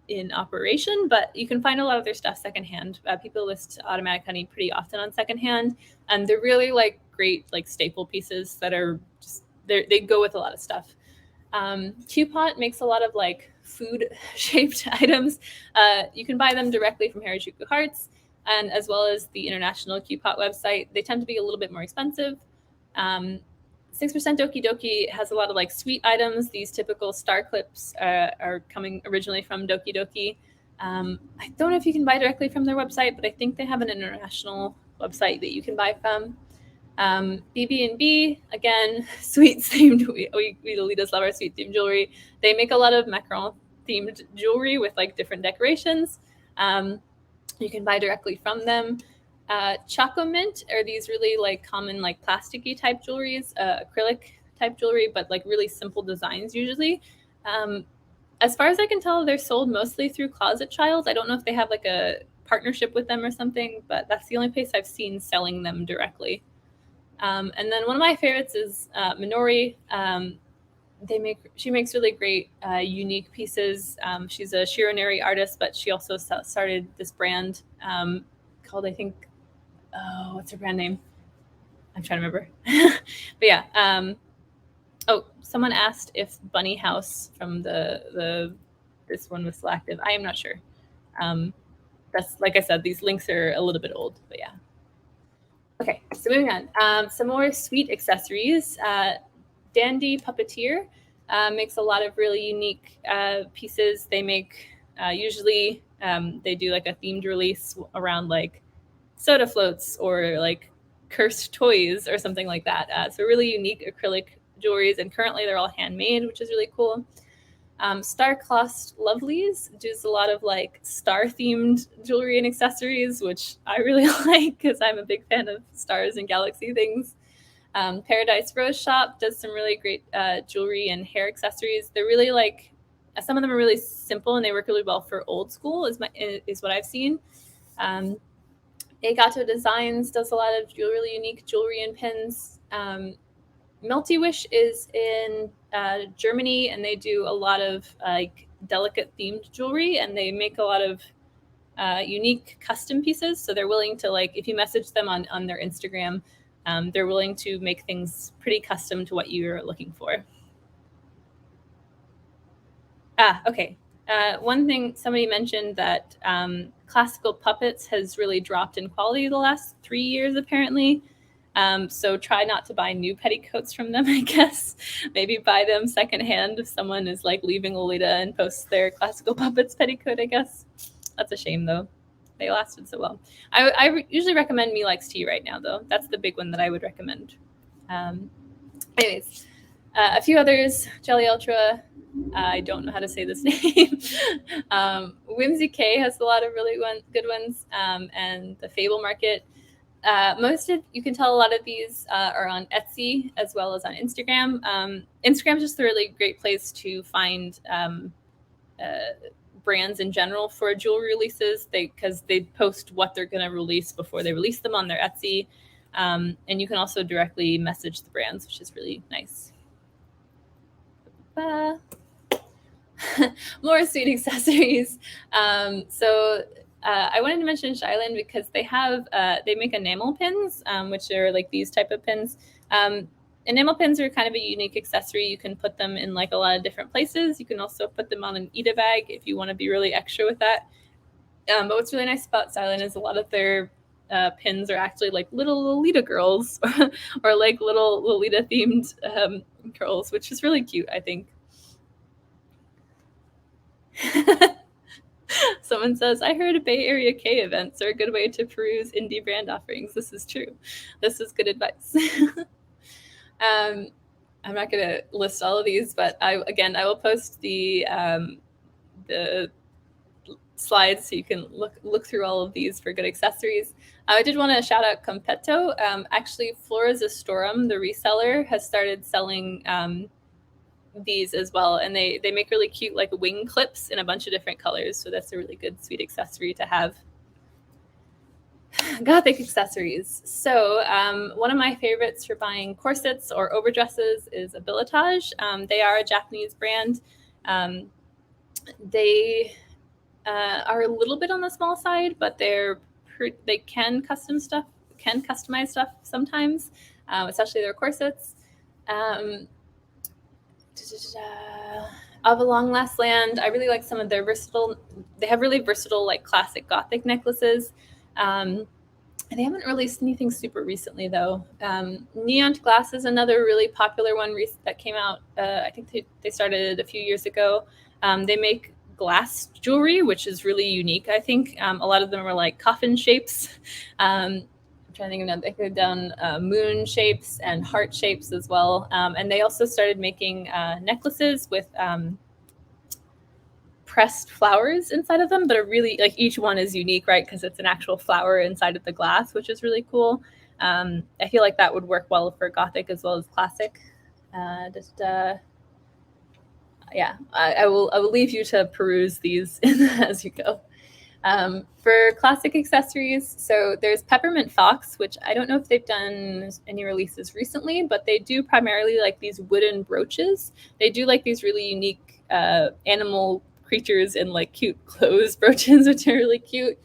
in operation, but you can find a lot of their stuff secondhand. People list Automatic Honey pretty often on Secondhand, and they're really like great like staple pieces that are just they go with a lot of stuff. Q-Pot makes a lot of like food shaped items. You can buy them directly from Harijuku Hearts, and as well as the international Q-Pot website. They tend to be a little bit more expensive. 6% Doki Doki has a lot of like sweet items. These typical star clips are coming originally from Doki Doki. I don't know if you can buy directly from their website, but I think they have an international website that you can buy from. BB&B, again, sweets themed. We Lolitas love our sweet themed jewelry. They make a lot of macaron themed jewelry with like different decorations. You can buy directly from them. Choco Mint are these really like common like plasticky type jewelries, acrylic type jewelry, but like really simple designs usually. As far as I can tell, they're sold mostly through Closet Child. I don't know if they have like a partnership with them or something, but that's the only place I've seen selling them directly. And then one of my favorites is Minori. She makes really great, unique pieces. She's a Shironeri artist, but she also started this brand called, I think, what's her brand name? I'm trying to remember. But yeah. Someone asked if Bunny House from this one was still active. I am not sure. That's, like I said, these links are a little bit old, but yeah. Okay, so moving on. Some more sweet accessories. Dandy Puppeteer makes a lot of really unique pieces. They make usually they do like a themed release around like soda floats or like cursed toys or something like that. So really unique acrylic jewelries, and currently they're all handmade, which is really cool. Star-Crossed Lovelies does a lot of like star-themed jewelry and accessories, which I really like because I'm a big fan of stars and galaxy things. Paradise Rose Shop does some really great jewelry and hair accessories. They're really like, some of them are really simple and they work really well for old school is what I've seen. Egato Designs does a lot of really unique jewelry and pins. Melty Wish is in Germany, and they do a lot of like delicate themed jewelry, and they make a lot of unique custom pieces. So they're willing to, like, if you message them on their Instagram, they're willing to make things pretty custom to what you're looking for. Okay. One thing somebody mentioned that Classical Puppets has really dropped in quality the last 3 years, apparently. So try not to buy new petticoats from them, I guess. Maybe buy them secondhand if someone is like leaving Lolita and posts their Classical Puppets petticoat, I guess. That's a shame, though. they lasted so well. I usually recommend Me Likes Tea right now, though. That's the big one that I would recommend. Anyways, a few others. Jelly Ultra. I don't know how to say this name. Whimsy K has a lot of really good ones, and the Fable Market. You can tell a lot of these are on Etsy as well as on Instagram. Instagram is just a really great place to find brands in general for jewelry releases, because they post what they're going to release before they release them on their Etsy. And you can also directly message the brands, which is really nice. More sweet accessories. I wanted to mention Shyland because they make enamel pins, which are like these type of pins. Enamel pins are kind of a unique accessory. You can put them in like a lot of different places. You can also put them on an Ida bag if you want to be really extra with that. But what's really nice about Shyland is a lot of their pins are actually like little Lolita girls or like little Lolita themed girls, which is really cute, I think. Someone says, I heard Bay Area K events are a good way to peruse indie brand offerings. This is true. This is good advice. I'm not going to list all of these, but I will post the slides so you can look through all of these for good accessories. I did want to shout out Competto. Actually, Flora Zestorum, the reseller, has started selling these as well, and they make really cute like wing clips in a bunch of different colors, so that's a really good sweet accessory to have. Gothic accessories. So one of my favorites for buying corsets or overdresses is Abilitage. They are a Japanese brand. They are a little bit on the small side, but they can customize stuff sometimes, especially their corsets. Of a Long Last Land, I really like some of their they have really versatile like classic Gothic necklaces. They haven't released anything super recently though. Neon Glass is another really popular one that came out. I think they started a few years ago. They make glass jewelry, which is really unique, I think. A lot of them are like coffin shapes. I'm trying to think of another. They go down moon shapes and heart shapes as well. And they also started making necklaces with pressed flowers inside of them, but are really like each one is unique, right? Because it's an actual flower inside of the glass, which is really cool. I feel like that would work well for Gothic as well as classic. Yeah, I will leave you to peruse these as you go. For classic accessories, so there's Peppermint Fox, which I don't know if they've done any releases recently, but they do primarily like these wooden brooches. They do like these really unique animal creatures in like cute clothes brooches, which are really cute.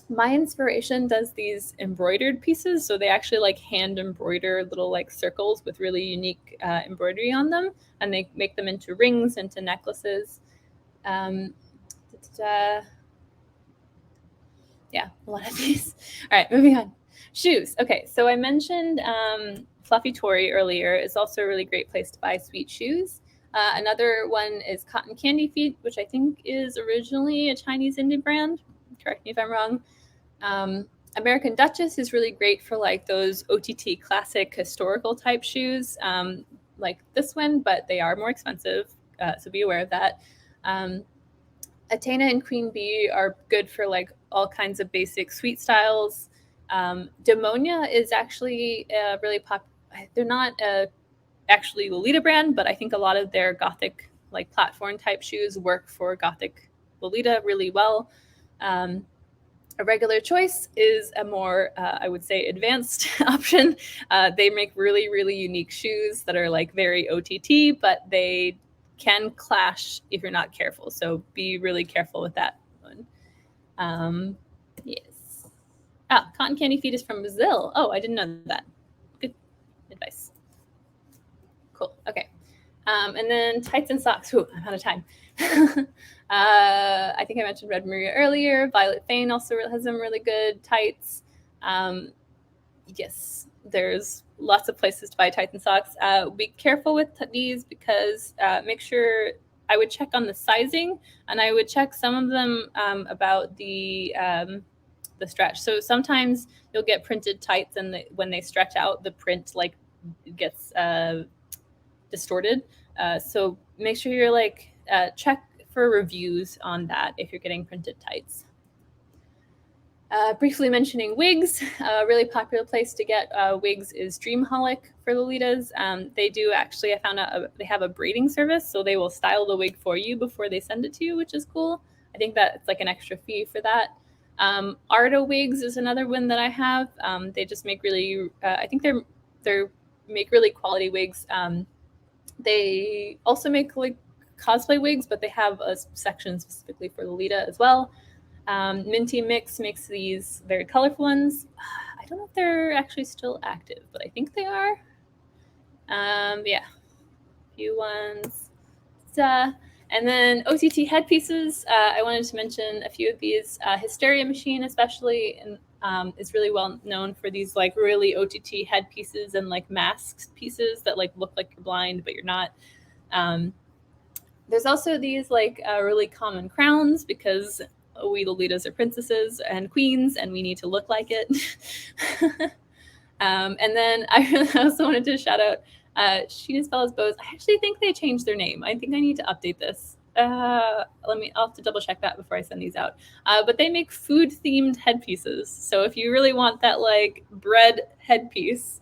My Inspiration does these embroidered pieces, so they actually like hand embroider little like circles with really unique embroidery on them, and they make them into rings, into necklaces. Yeah, a lot of these. All right, moving on. Shoes. Okay, so I mentioned Fluffy Tory earlier is also a really great place to buy sweet shoes. Another one is Cotton Candy Feet, which I think is originally a Chinese indie brand. Correct me if I'm wrong. American Duchess is really great for like those OTT classic historical type shoes, like this one, but they are more expensive, so be aware of that. Atena and Queen Bee are good for like all kinds of basic sweet styles. Demonia is actually really popular. They're not actually Lolita brand, but I think a lot of their Gothic like platform type shoes work for Gothic Lolita really well. A Regular Choice is a more, I would say, advanced option. They make really, really unique shoes that are like very OTT, but they can clash if you're not careful. So be really careful with that one. Yes. Cotton Candy Feet is from Brazil. Oh, I didn't know that. Good advice. Cool. Okay. And then tights and socks. Ooh, I'm out of time. I think I mentioned Red Maria earlier. Violet Fane also has some really good tights. Yes, there's lots of places to buy tights and socks. Be careful with these because make sure I would check on the sizing, and I would check some of them about the stretch. So sometimes you'll get printed tights, and when they stretch out, the print like gets distorted. So make sure you're like check for reviews on that if you're getting printed tights. Briefly mentioning wigs, a really popular place to get wigs is Dreamholic for Lolitas. They do actually, I found out they have a braiding service, so they will style the wig for you before they send it to you, which is cool. I think that it's like an extra fee for that. Ardo Wigs is another one that I have. They just make really, I think they make really quality wigs. They also make like cosplay wigs, but they have a section specifically for Lolita as well. Minty Mix makes these very colorful ones. I don't know if they're actually still active, but I think they are. Yeah, a few ones. And then OTT headpieces. I wanted to mention a few of these. Hysteria Machine, especially, is really well known for these like really OTT headpieces and like masked pieces that like look like you're blind but you're not. There's also these like really common crowns because we Lolitas are princesses and queens, and we need to look like it. And then I also wanted to shout out Sheena's Bella's Bows. I actually think they changed their name. I think I need to update this. I'll have to double check that before I send these out. But they make food themed headpieces. So if you really want that like bread headpiece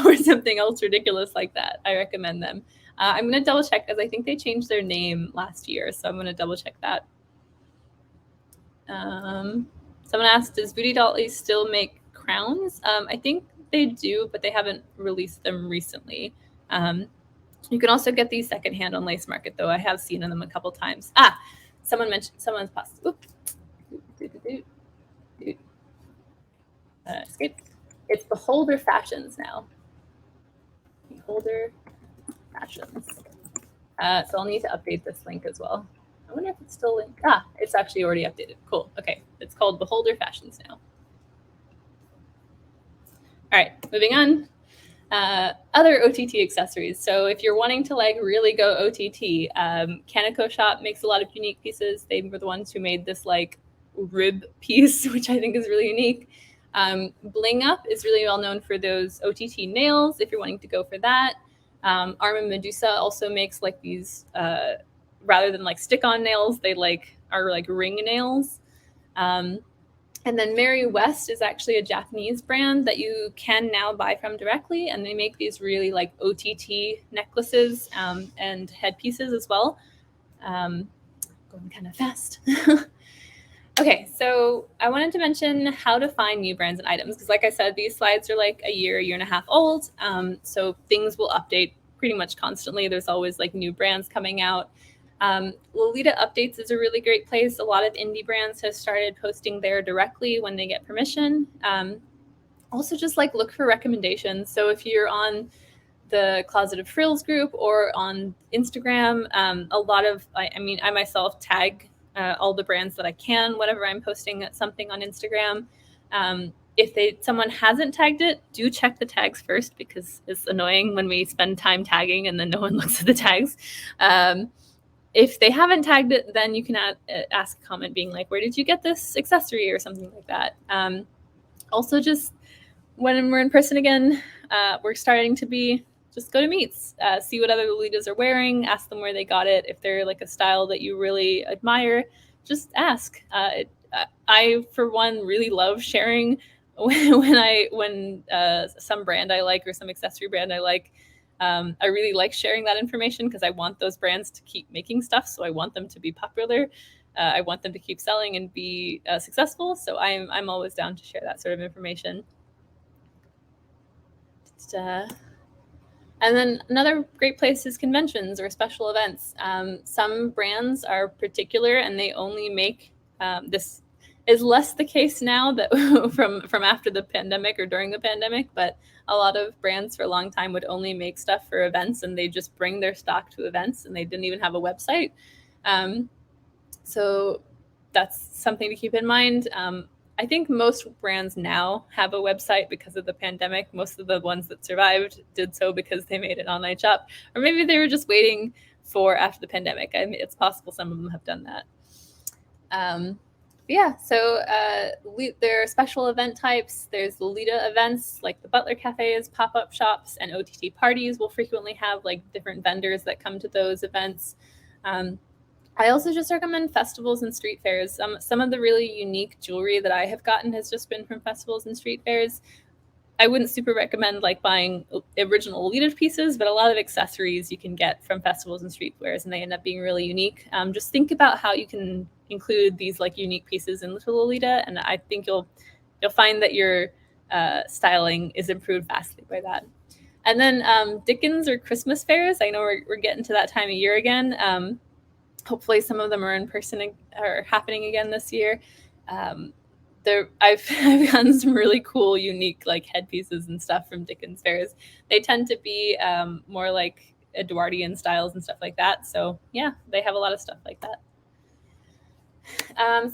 or something else ridiculous like that, I recommend them. I'm going to double check because I think they changed their name last year. So I'm going to double check that. Someone asked, does Booty Dolly still make crowns? I think they do, but they haven't released them recently. You can also get these secondhand on Lace Market, though. I have seen them a couple times. Someone's paused. Oops. Escape. It's Beholder Fashions now. Beholder Fashions. So I'll need to update this link as well. I wonder if it's still linked. It's actually already updated. Cool. Okay. It's called Beholder Fashions now. All right, moving on. Other OTT accessories. So if you're wanting to like really go OTT, Kaneko Shop makes a lot of unique pieces. They were the ones who made this like rib piece, which I think is really unique. Bling Up is really well known for those OTT nails if you're wanting to go for that. Arma Medusa also makes like these, rather than like stick-on nails, they like are like ring nails. And then Mary West is actually a Japanese brand that you can now buy from directly, and they make these really like OTT necklaces and headpieces as well. Going kind of fast. Okay, so I wanted to mention how to find new brands and items because, like I said, these slides are like a year and a half old, so things will update pretty much constantly. There's always like new brands coming out. Lolita Updates is a really great place. A lot of indie brands have started posting there directly when they get permission. Also, just like look for recommendations. So if you're on the Closet of Frills group or on Instagram, a lot of, I myself tag all the brands that I can whenever I'm posting something on Instagram. If someone hasn't tagged it, do check the tags first because it's annoying when we spend time tagging and then no one looks at the tags. If they haven't tagged it, then you can ask a comment being like, where did you get this accessory or something like that. Also, just when we're in person again, we're starting to just go to meets, see what other Lolitas are wearing, ask them where they got it. If they're like a style that you really admire, just ask. I, for one, really love sharing when some brand I like or some accessory brand I like. I really like sharing that information because I want those brands to keep making stuff. So I want them to be popular. I want them to keep selling and be successful. So I'm always down to share that sort of information. And then another great place is conventions or special events. Some brands are particular and they only make this is less the case now that from after the pandemic or during the pandemic, but a lot of brands for a long time would only make stuff for events and they just bring their stock to events and they didn't even have a website. So that's something to keep in mind. I think most brands now have a website because of the pandemic. Most of the ones that survived did so because they made an online shop, or maybe they were just waiting for after the pandemic. I mean, it's possible some of them have done that. Yeah, so there are special event types. There's Lolita events like the Butler Cafes, pop-up shops, and OTT parties will frequently have like different vendors that come to those events. I also just recommend festivals and street fairs. Some of the really unique jewelry that I have gotten has just been from festivals and street fairs. I wouldn't super recommend like buying original Lolita pieces, but a lot of accessories you can get from festivals and street fairs, and they end up being really unique. Just think about how you can include these like unique pieces in Little Lolita, and I think you'll find that your styling is improved vastly by that. And then Dickens or Christmas fairs. I know we're getting to that time of year again. Hopefully, some of them are in person or happening again this year. I've gotten some really cool, unique like headpieces and stuff from Dickens fairs. They tend to be more like Edwardian styles and stuff like that. So yeah, they have a lot of stuff like that.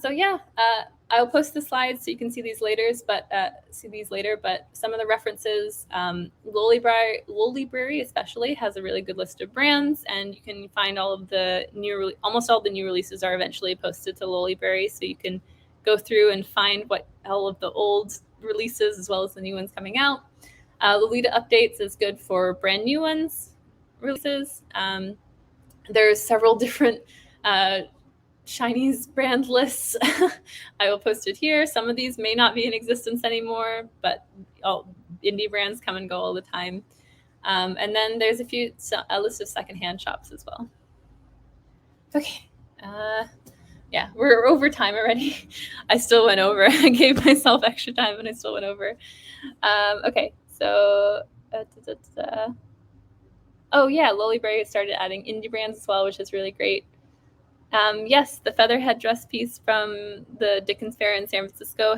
So yeah, I'll post the slides so you can see these later. But some of the references, Lollibrary especially has a really good list of brands, and you can find all of the almost all the new releases are eventually posted to Lollibrary, so you can go through and find what all of the old releases as well as the new ones coming out. Lolita Updates is good for brand new ones releases. There's several different Chinese brand lists. I will post it here. Some of these may not be in existence anymore, but indie brands come and go all the time. And then there's a list of secondhand shops as well. Okay. Yeah, we're over time already. I still went over. I gave myself extra time and I still went over. Okay, so oh yeah, Lollibrary started adding indie brands as well, which is really great. Yes, the featherhead dress piece from the Dickens Fair in San Francisco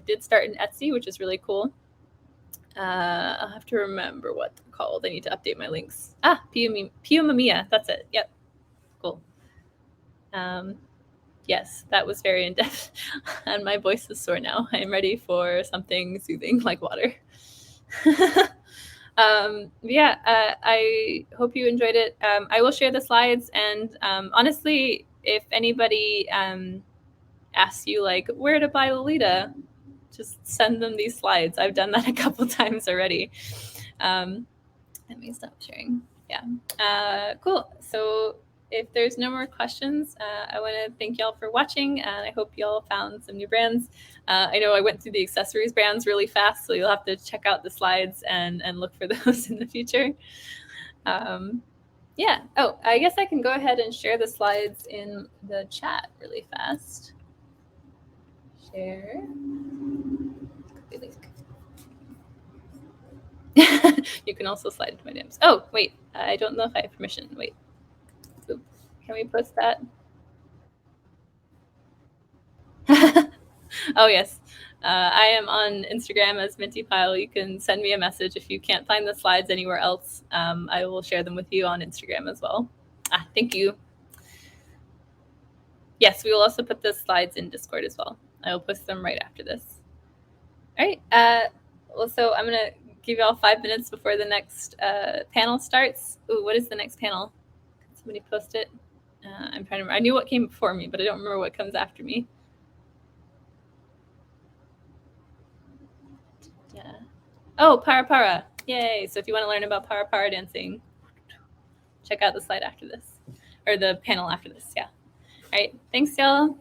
did start in Etsy, which is really cool. I'll have to remember what they're called. I need to update my links. Piumamia, that's it. Yep, cool. Yes, that was very in-depth, and my voice is sore now. I'm ready for something soothing like water. I hope you enjoyed it. I will share the slides, and honestly, if anybody asks you like where to buy Lolita, just send them these slides. I've done that a couple times already. Let me stop sharing. Yeah, cool. So if there's no more questions, I want to thank y'all for watching, and I hope y'all found some new brands. I know I went through the accessories brands really fast, so you'll have to check out the slides and look for those in the future. Yeah. Oh, I guess I can go ahead and share the slides in the chat really fast. Share. Copy link. You can also slide into my DMs. Oh, wait. I don't know if I have permission. Wait. Oops. Can we post that? Oh, yes. I am on Instagram as MintyPile. You can send me a message if you can't find the slides anywhere else. I will share them with you on Instagram as well. Thank you. Yes, we will also put the slides in Discord as well. I will post them right after this. All right. Well, so I'm going to give you all 5 minutes before the next panel starts. Ooh, what is the next panel? Can somebody post it? I'm trying to remember. I knew what came before me, but I don't remember what comes after me. Yeah. Oh, para para. Yay. So if you want to learn about para para dancing, check out the slide after this, or the panel after this. Yeah. All right. Thanks, y'all.